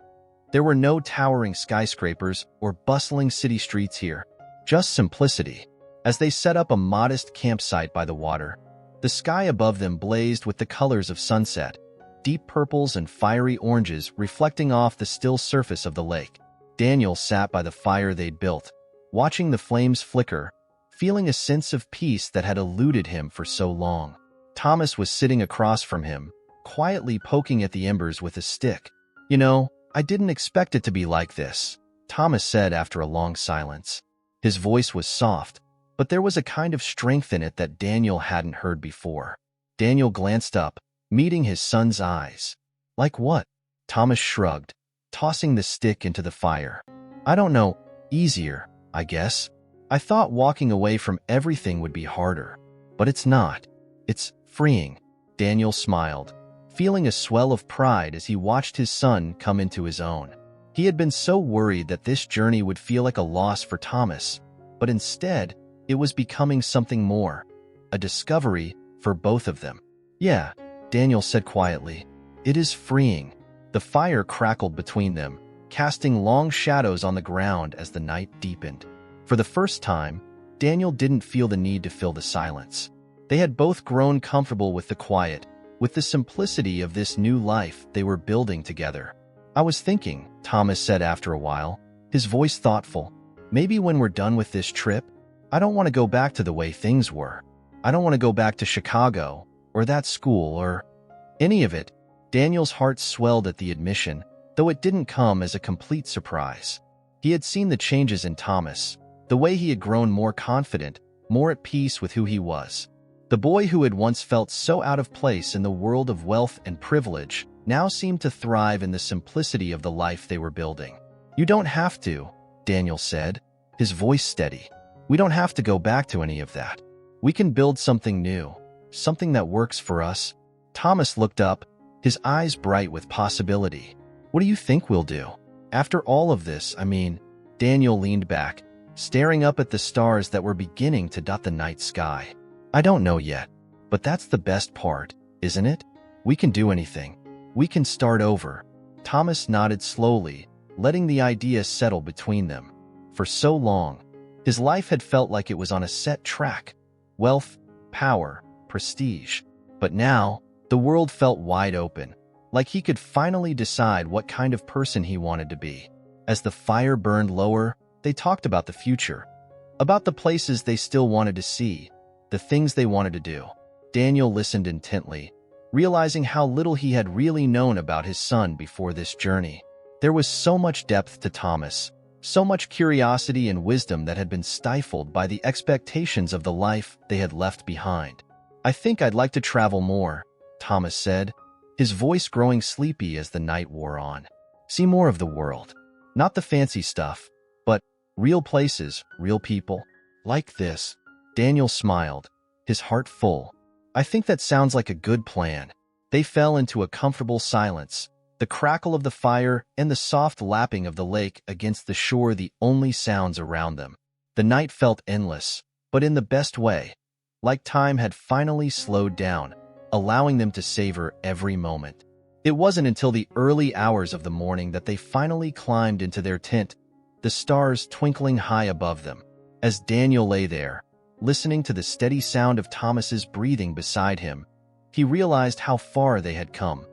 There were no towering skyscrapers or bustling city streets here, just simplicity. As they set up a modest campsite by the water, the sky above them blazed with the colors of sunset, deep purples and fiery oranges reflecting off the still surface of the lake. Daniel sat by the fire they'd built, watching the flames flicker, feeling a sense of peace that had eluded him for so long. Thomas was sitting across from him, quietly poking at the embers with a stick. "You know, I didn't expect it to be like this," Thomas said after a long silence. His voice was soft, but there was a kind of strength in it that Daniel hadn't heard before. Daniel glanced up, meeting his son's eyes. "Like what?" Thomas shrugged, tossing the stick into the fire. "I don't know. Easier, I guess. I thought walking away from everything would be harder. But it's not. It's freeing." Daniel smiled, feeling a swell of pride as he watched his son come into his own. He had been so worried that this journey would feel like a loss for Thomas, but instead, it was becoming something more, a discovery for both of them. "Yeah," Daniel said quietly, "it is freeing." The fire crackled between them, casting long shadows on the ground as the night deepened. For the first time, Daniel didn't feel the need to fill the silence. They had both grown comfortable with the quiet, with the simplicity of this new life they were building together. "I was thinking," Thomas said after a while, his voice thoughtful, "maybe when we're done with this trip, I don't want to go back to the way things were. I don't want to go back to Chicago, or that school, or any of it." Daniel's heart swelled at the admission, though it didn't come as a complete surprise. He had seen the changes in Thomas, the way he had grown more confident, more at peace with who he was. The boy who had once felt so out of place in the world of wealth and privilege now seemed to thrive in the simplicity of the life they were building. "You don't have to," Daniel said, his voice steady. "We don't have to go back to any of that. We can build something new, something that works for us." Thomas looked up, his eyes bright with possibility. "What do you think we'll do? After all of this, I mean," Daniel leaned back, staring up at the stars that were beginning to dot the night sky. "I don't know yet, but that's the best part, isn't it? We can do anything. We can start over." Thomas nodded slowly, letting the idea settle between them. For so long, his life had felt like it was on a set track. Wealth, power, prestige. But now, the world felt wide open, like he could finally decide what kind of person he wanted to be. As the fire burned lower, they talked about the future, about the places they still wanted to see, the things they wanted to do. Daniel listened intently, realizing how little he had really known about his son before this journey. There was so much depth to Thomas, so much curiosity and wisdom that had been stifled by the expectations of the life they had left behind. "I think I'd like to travel more," Thomas said, his voice growing sleepy as the night wore on. "See more of the world. Not the fancy stuff, but real places, real people. Like this." Daniel smiled, his heart full. "I think that sounds like a good plan." They fell into a comfortable silence, the crackle of the fire and the soft lapping of the lake against the shore the only sounds around them. The night felt endless, but in the best way, like time had finally slowed down, allowing them to savor every moment. It wasn't until the early hours of the morning that they finally climbed into their tent, the stars twinkling high above them. As Daniel lay there, listening to the steady sound of Thomas's breathing beside him, he realized how far they had come.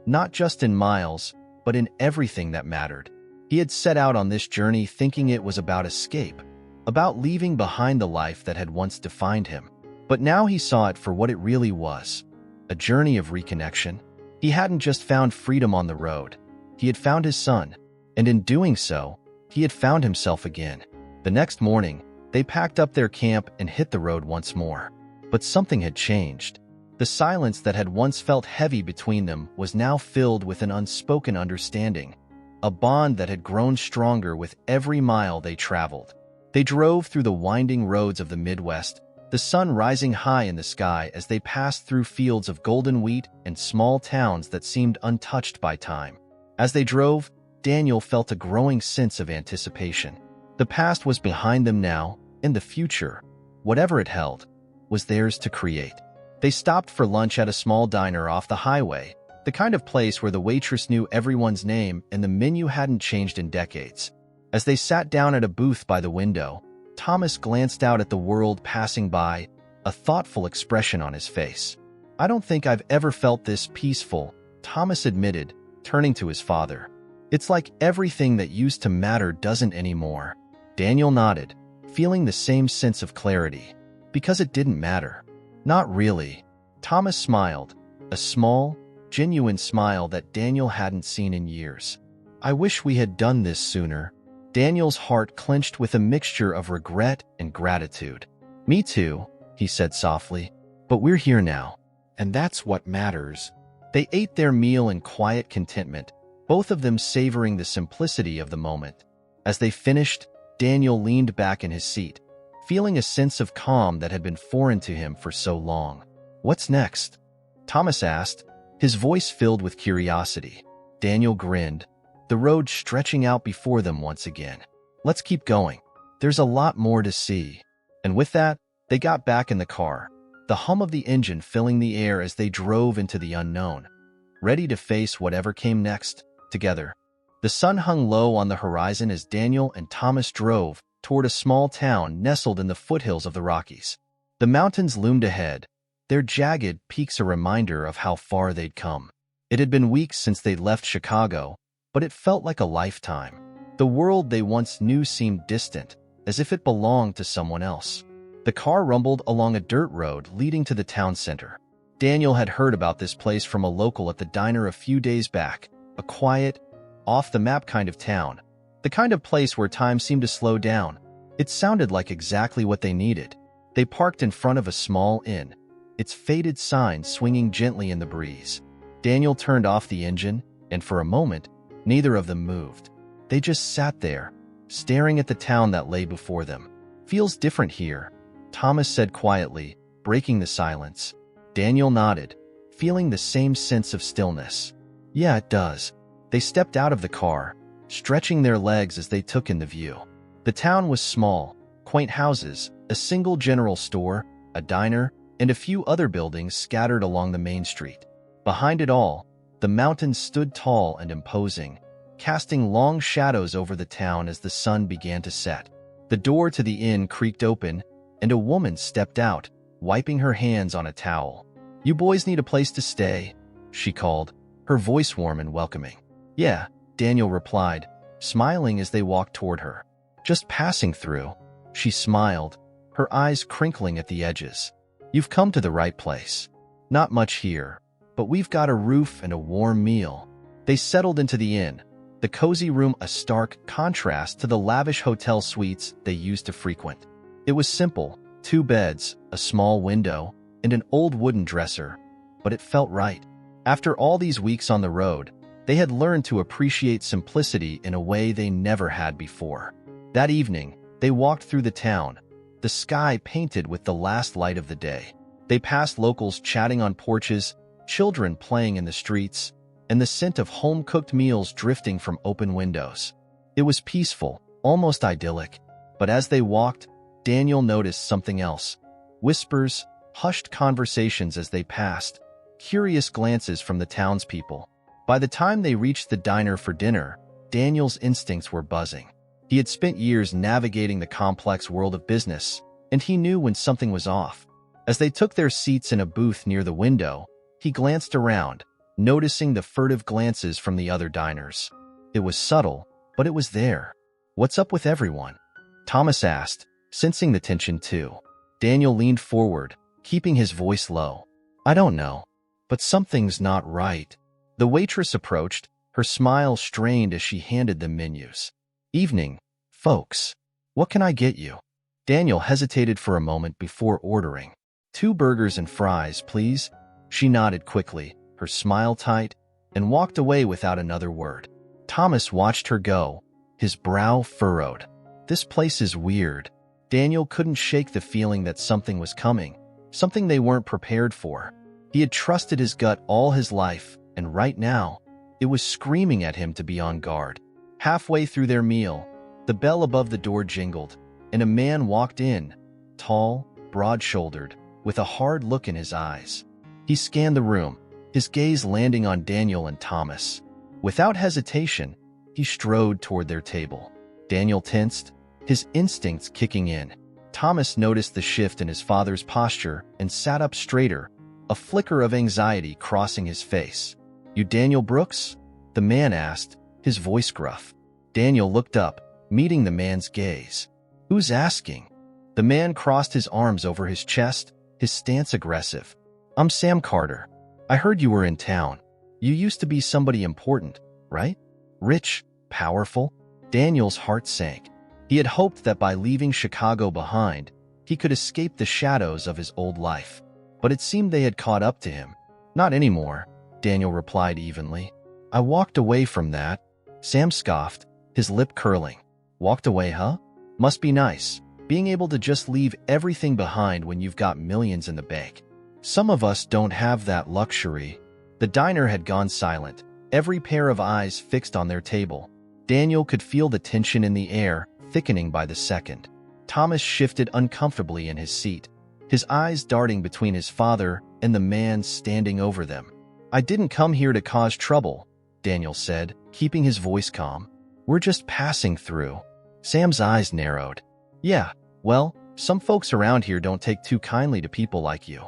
Not just in miles, but in everything that mattered. He had set out on this journey thinking it was about escape, about leaving behind the life that had once defined him. But now he saw it for what it really was, a journey of reconnection. He hadn't just found freedom on the road. He had found his son, and in doing so, he had found himself again. The next morning, they packed up their camp and hit the road once more. But something had changed. The silence that had once felt heavy between them was now filled with an unspoken understanding, a bond that had grown stronger with every mile they traveled. They drove through the winding roads of the Midwest, the sun rising high in the sky as they passed through fields of golden wheat and small towns that seemed untouched by time. As they drove, Daniel felt a growing sense of anticipation. The past was behind them now, and the future, whatever it held, was theirs to create. They stopped for lunch at a small diner off the highway, the kind of place where the waitress knew everyone's name and the menu hadn't changed in decades. As they sat down at a booth by the window, Thomas glanced out at the world passing by, a thoughtful expression on his face. "I don't think I've ever felt this peaceful," Thomas admitted, turning to his father. "It's like everything that used to matter doesn't anymore." Daniel nodded, feeling the same sense of clarity. Because it didn't matter. Not really. Thomas smiled, a small, genuine smile that Daniel hadn't seen in years. "I wish we had done this sooner." Daniel's heart clenched with a mixture of regret and gratitude. "Me too," he said softly, "but we're here now, and that's what matters." They ate their meal in quiet contentment, both of them savoring the simplicity of the moment. As they finished, Daniel leaned back in his seat, feeling a sense of calm that had been foreign to him for so long. "What's next?" Thomas asked, his voice filled with curiosity. Daniel grinned, the road stretching out before them once again. "Let's keep going. There's a lot more to see." And with that, they got back in the car, the hum of the engine filling the air as they drove into the unknown, ready to face whatever came next, together. The sun hung low on the horizon as Daniel and Thomas drove toward a small town nestled in the foothills of the Rockies. The mountains loomed ahead, their jagged peaks a reminder of how far they'd come. It had been weeks since they'd left Chicago, but it felt like a lifetime. The world they once knew seemed distant, as if it belonged to someone else. The car rumbled along a dirt road leading to the town center. Daniel had heard about this place from a local at the diner a few days back, a quiet, off-the-map kind of town, the kind of place where time seemed to slow down. It sounded like exactly what they needed. They parked in front of a small inn, its faded sign swinging gently in the breeze. Daniel turned off the engine, and for a moment, neither of them moved. They just sat there, staring at the town that lay before them. "Feels different here," Thomas said quietly, breaking the silence. Daniel nodded, feeling the same sense of stillness. "Yeah, it does." They stepped out of the car, stretching their legs as they took in the view. The town was small, quaint houses, a single general store, a diner, and a few other buildings scattered along the main street. Behind it all, the mountains stood tall and imposing, casting long shadows over the town as the sun began to set. The door to the inn creaked open, and a woman stepped out, wiping her hands on a towel. "You boys need a place to stay," she called, her voice warm and welcoming. "Yeah," Daniel replied, smiling as they walked toward her. "Just passing through." She smiled, her eyes crinkling at the edges. "You've come to the right place. Not much here, but we've got a roof and a warm meal." They settled into the inn, the cozy room a stark contrast to the lavish hotel suites they used to frequent. It was simple, 2 beds, a small window, and an old wooden dresser, but it felt right. After all these weeks on the road, they had learned to appreciate simplicity in a way they never had before. That evening, they walked through the town, the sky painted with the last light of the day. They passed locals chatting on porches, children playing in the streets, and the scent of home-cooked meals drifting from open windows. It was peaceful, almost idyllic, but as they walked, Daniel noticed something else. Whispers, hushed conversations as they passed, curious glances from the townspeople. By the time they reached the diner for dinner, Daniel's instincts were buzzing. He had spent years navigating the complex world of business, and he knew when something was off. As they took their seats in a booth near the window, he glanced around, noticing the furtive glances from the other diners. It was subtle, but it was there. "What's up with everyone?" Thomas asked, sensing the tension too. Daniel leaned forward, keeping his voice low. "I don't know, but something's not right." The waitress approached, Her smile strained as she handed them menus. "Evening, folks. What can I get you?" Daniel hesitated for a moment before ordering. "2 burgers and fries, please." She nodded quickly, her smile tight, and walked away without another word. Thomas watched her go, his brow furrowed. This place is weird. Daniel couldn't shake the feeling that something was coming, something they weren't prepared for. He had trusted his gut all his life, and right now, it was screaming at him to be on guard. Halfway through their meal, the bell above the door jingled, and a man walked in, tall, broad-shouldered, with a hard look in his eyes. He scanned the room, his gaze landing on Daniel and Thomas. Without hesitation, he strode toward their table. Daniel tensed, his instincts kicking in. Thomas noticed the shift in his father's posture and sat up straighter, a flicker of anxiety crossing his face. "You Daniel Brooks?" the man asked, his voice gruff. Daniel looked up, meeting the man's gaze. "Who's asking?" The man crossed his arms over his chest, his stance aggressive. "I'm Sam Carter. I heard you were in town. You used to be somebody important, right? Rich, powerful?" Daniel's heart sank. He had hoped that by leaving Chicago behind, he could escape the shadows of his old life. But it seemed they had caught up to him. "Not anymore," Daniel replied evenly. "I walked away from that." Sam scoffed, his lip curling. "Walked away, huh? Must be nice, being able to just leave everything behind when you've got millions in the bank. Some of us don't have that luxury." The diner had gone silent, every pair of eyes fixed on their table. Daniel could feel the tension in the air, thickening by the second. Thomas shifted uncomfortably in his seat, his eyes darting between his father and the man standing over them. "I didn't come here to cause trouble," Daniel said, keeping his voice calm. "We're just passing through." Sam's eyes narrowed. "Yeah, well, some folks around here don't take too kindly to people like you.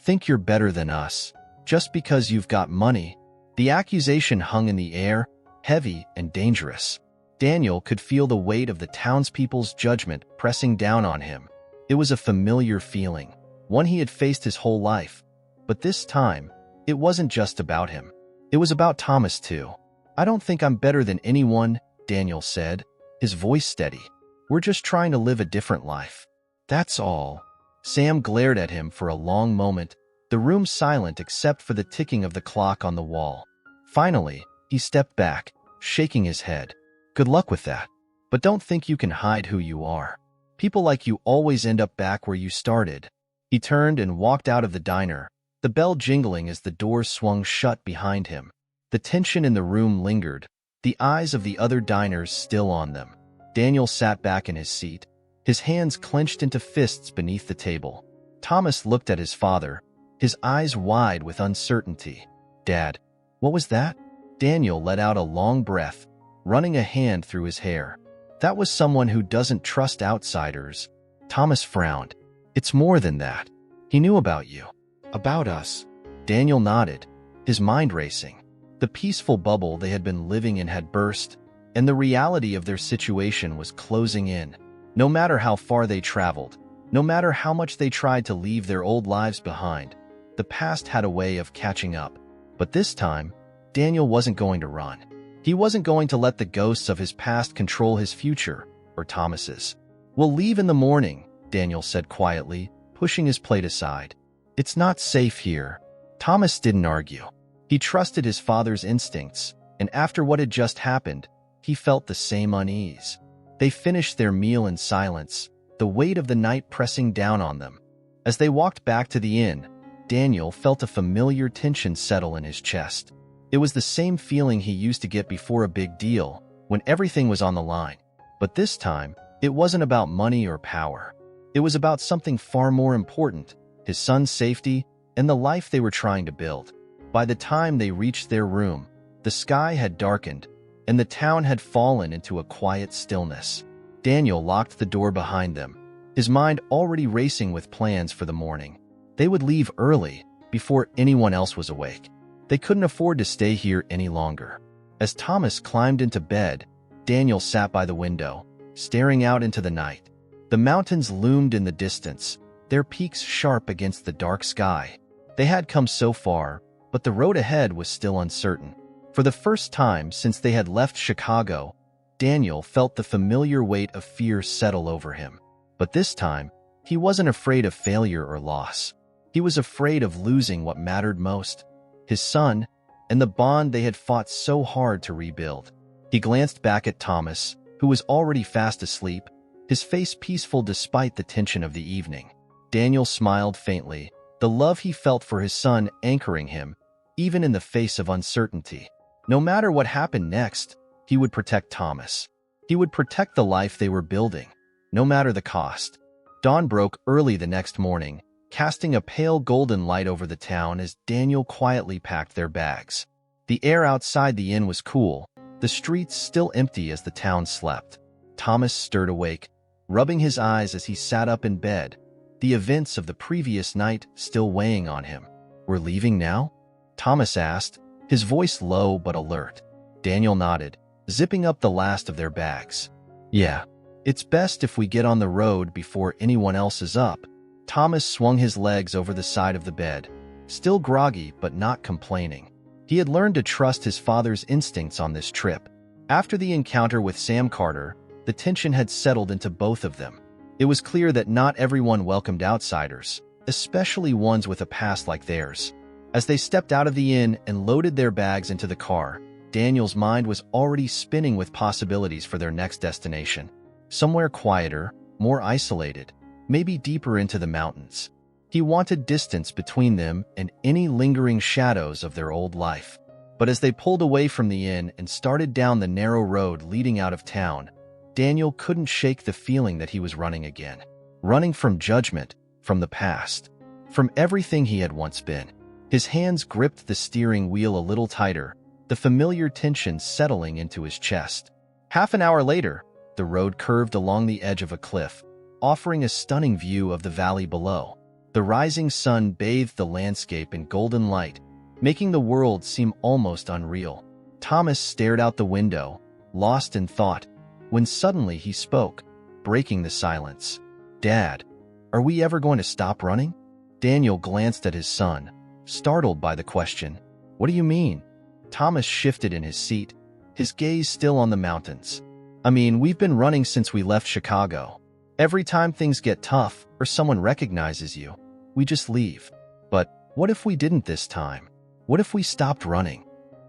Think you're better than us, just because you've got money." The accusation hung in the air, heavy and dangerous. Daniel could feel the weight of the townspeople's judgment pressing down on him. It was a familiar feeling, one he had faced his whole life. But this time, it wasn't just about him. It was about Thomas too. "I don't think I'm better than anyone," Daniel said, his voice steady. "We're just trying to live a different life. That's all." Sam glared at him for a long moment, the room silent except for the ticking of the clock on the wall. Finally, he stepped back, shaking his head. "Good luck with that. But don't think you can hide who you are. People like you always end up back where you started." He turned and walked out of the diner, the bell jingling as the door swung shut behind him. The tension in the room lingered, the eyes of the other diners still on them. Daniel sat back in his seat, his hands clenched into fists beneath the table. Thomas looked at his father, his eyes wide with uncertainty. "Dad, what was that?" Daniel let out a long breath, running a hand through his hair. "That was someone who doesn't trust outsiders." Thomas frowned. "It's more than that. He knew about you." "About us?" Daniel nodded, his mind racing. The peaceful bubble they had been living in had burst, and the reality of their situation was closing in. No matter how far they traveled, no matter how much they tried to leave their old lives behind, the past had a way of catching up. But this time, Daniel wasn't going to run. He wasn't going to let the ghosts of his past control his future, or Thomas's. "We'll leave in the morning," Daniel said quietly, pushing his plate aside. "It's not safe here." Thomas didn't argue. He trusted his father's instincts, and after what had just happened, he felt the same unease. They finished their meal in silence, the weight of the night pressing down on them. As they walked back to the inn, Daniel felt a familiar tension settle in his chest. It was the same feeling he used to get before a big deal, when everything was on the line. But this time, it wasn't about money or power. It was about something far more important, his son's safety and the life they were trying to build. By the time they reached their room, the sky had darkened, and the town had fallen into a quiet stillness. Daniel locked the door behind them, his mind already racing with plans for the morning. They would leave early, before anyone else was awake. They couldn't afford to stay here any longer. As Thomas climbed into bed, Daniel sat by the window, staring out into the night. The mountains loomed in the distance, their peaks sharp against the dark sky. They had come so far, but the road ahead was still uncertain. For the first time since they had left Chicago, Daniel felt the familiar weight of fear settle over him. But this time, he wasn't afraid of failure or loss. He was afraid of losing what mattered most, his son, and the bond they had fought so hard to rebuild. He glanced back at Thomas, who was already fast asleep, his face peaceful despite the tension of the evening. Daniel smiled faintly, the love he felt for his son anchoring him, even in the face of uncertainty. No matter what happened next, he would protect Thomas. He would protect the life they were building, no matter the cost. Dawn broke early the next morning, casting a pale golden light over the town as Daniel quietly packed their bags. The air outside the inn was cool, the streets still empty as the town slept. Thomas stirred awake, rubbing his eyes as he sat up in bed, the events of the previous night still weighing on him. "We're leaving now?" Thomas asked, his voice low but alert. Daniel nodded, zipping up the last of their bags. "Yeah, it's best if we get on the road before anyone else is up." Thomas swung his legs over the side of the bed, still groggy but not complaining. He had learned to trust his father's instincts on this trip. After the encounter with Sam Carter, the tension had settled into both of them. It was clear that not everyone welcomed outsiders, especially ones with a past like theirs. As they stepped out of the inn and loaded their bags into the car, Daniel's mind was already spinning with possibilities for their next destination. Somewhere quieter, more isolated, maybe deeper into the mountains. He wanted distance between them and any lingering shadows of their old life. But as they pulled away from the inn and started down the narrow road leading out of town, Daniel couldn't shake the feeling that he was running again. Running from judgment, from the past, from everything he had once been. His hands gripped the steering wheel a little tighter, the familiar tension settling into his chest. Half an hour later, the road curved along the edge of a cliff, offering a stunning view of the valley below. The rising sun bathed the landscape in golden light, making the world seem almost unreal. Thomas stared out the window, lost in thought, when suddenly he spoke, breaking the silence. "Dad, are we ever going to stop running?" Daniel glanced at his son, startled by the question. "What do you mean?" Thomas shifted in his seat, his gaze still on the mountains. "I mean, we've been running since we left Chicago. Every time things get tough or someone recognizes you, we just leave. But what if we didn't this time? What if we stopped running?"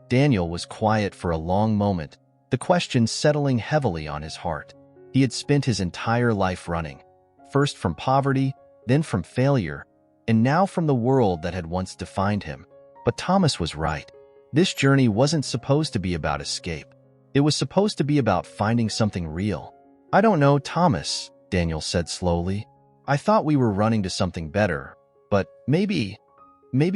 Daniel was quiet for a long moment, the question settling heavily on his heart. He had spent his entire life running, first from poverty, then from failure, and now from the world that had once defined him. But Thomas was right. This journey wasn't supposed to be about escape. It was supposed to be about finding something real. "I don't know, Thomas," Daniel said slowly. "I thought we were running to something better, but maybe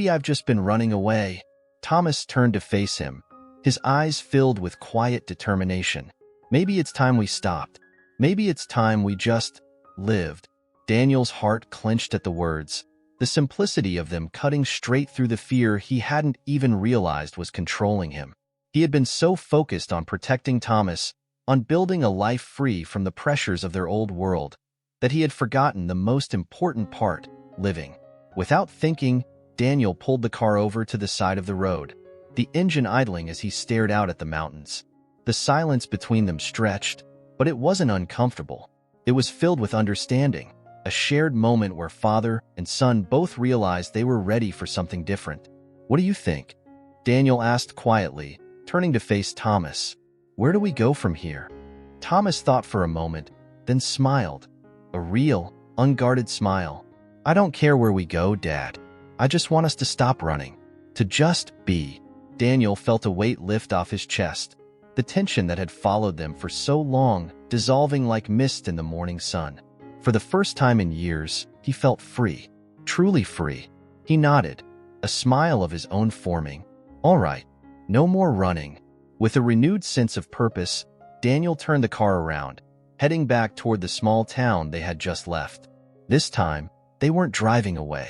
I've just been running away." Thomas turned to face him, his eyes filled with quiet determination. "Maybe it's time we stopped. Maybe it's time we just lived." Daniel's heart clenched at the words, the simplicity of them cutting straight through the fear he hadn't even realized was controlling him. He had been so focused on protecting Thomas, on building a life free from the pressures of their old world, that he had forgotten the most important part, living. Without thinking, Daniel pulled the car over to the side of the road, the engine idling as he stared out at the mountains. The silence between them stretched, but it wasn't uncomfortable. It was filled with understanding, a shared moment where father and son both realized they were ready for something different. "What do you think?" Daniel asked quietly, turning to face Thomas. "Where do we go from here?" Thomas thought for a moment, then smiled. A real, unguarded smile. "I don't care where we go, Dad. I just want us to stop running. To just be." Daniel felt a weight lift off his chest, the tension that had followed them for so long dissolving like mist in the morning sun. For the first time in years, he felt free, truly free. He nodded, a smile of his own forming. "All right, no more running." With a renewed sense of purpose, Daniel turned the car around, heading back toward the small town they had just left. This time, they weren't driving away.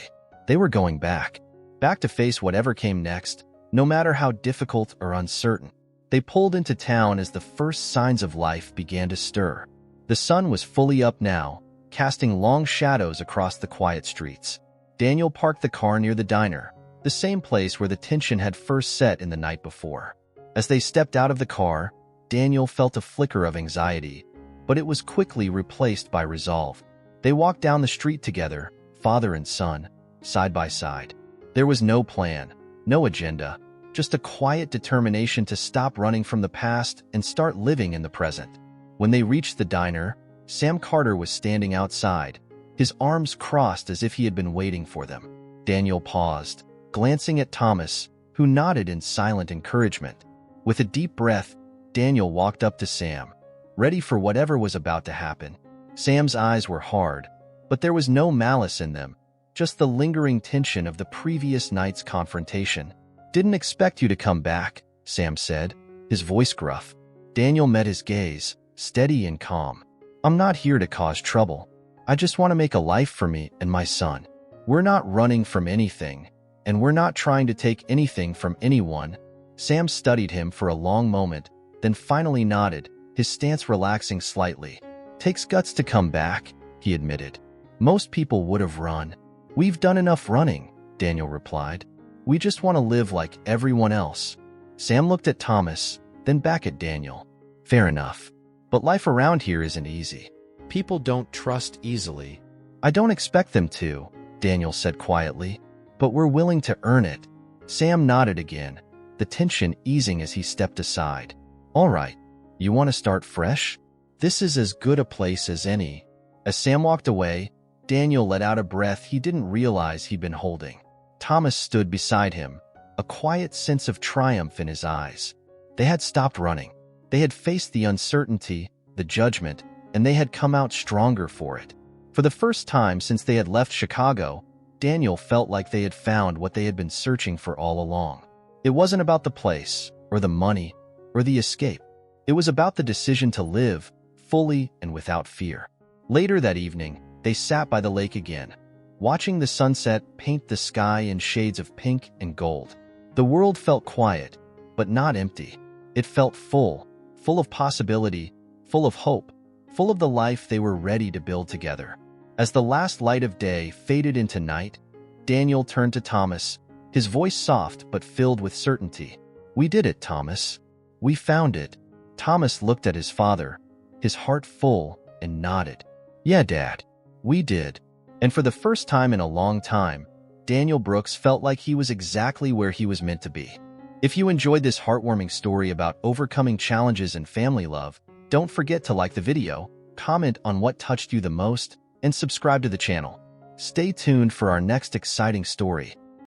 They were going back to face whatever came next, no matter how difficult or uncertain. They pulled into town as the first signs of life began to stir. The sun was fully up now, casting long shadows across the quiet streets. Daniel parked the car near the diner, the same place where the tension had first set in the night before. As they stepped out of the car, Daniel felt a flicker of anxiety, but it was quickly replaced by resolve. They walked down the street together, father and son, side by side. There was no plan, no agenda, just a quiet determination to stop running from the past and start living in the present. When they reached the diner, Sam Carter was standing outside, his arms crossed as if he had been waiting for them. Daniel paused, glancing at Thomas, who nodded in silent encouragement. With a deep breath, Daniel walked up to Sam, ready for whatever was about to happen. Sam's eyes were hard, but there was no malice in them, just the lingering tension of the previous night's confrontation. "Didn't expect you to come back," Sam said, his voice gruff. Daniel met his gaze, steady and calm. "I'm not here to cause trouble. I just want to make a life for me and my son. We're not running from anything, and we're not trying to take anything from anyone." Sam studied him for a long moment, then finally nodded, his stance relaxing slightly. "Takes guts to come back," he admitted. "Most people would have run." "We've done enough running," Daniel replied. "We just want to live like everyone else." Sam looked at Thomas, then back at Daniel. "Fair enough. But life around here isn't easy. People don't trust easily." "I don't expect them to," Daniel said quietly. "But we're willing to earn it." Sam nodded again, the tension easing as he stepped aside. "All right, you want to start fresh? This is as good a place as any." As Sam walked away, Daniel let out a breath he didn't realize he'd been holding. Thomas stood beside him, a quiet sense of triumph in his eyes. They had stopped running. They had faced the uncertainty, the judgment, and they had come out stronger for it. For the first time since they had left Chicago, Daniel felt like they had found what they had been searching for all along. It wasn't about the place, or the money, or the escape. It was about the decision to live, fully and without fear. Later that evening, they sat by the lake again, watching the sunset paint the sky in shades of pink and gold. The world felt quiet, but not empty. It felt full of possibility, full of hope, full of the life they were ready to build together. As the last light of day faded into night, Daniel turned to Thomas, his voice soft but filled with certainty. "We did it, Thomas. We found it." Thomas looked at his father, his heart full, and nodded. "Yeah, Dad, we did." And for the first time in a long time, Daniel Brooks felt like he was exactly where he was meant to be. If you enjoyed this heartwarming story about overcoming challenges and family love, don't forget to like the video, comment on what touched you the most, and subscribe to the channel. Stay tuned for our next exciting story.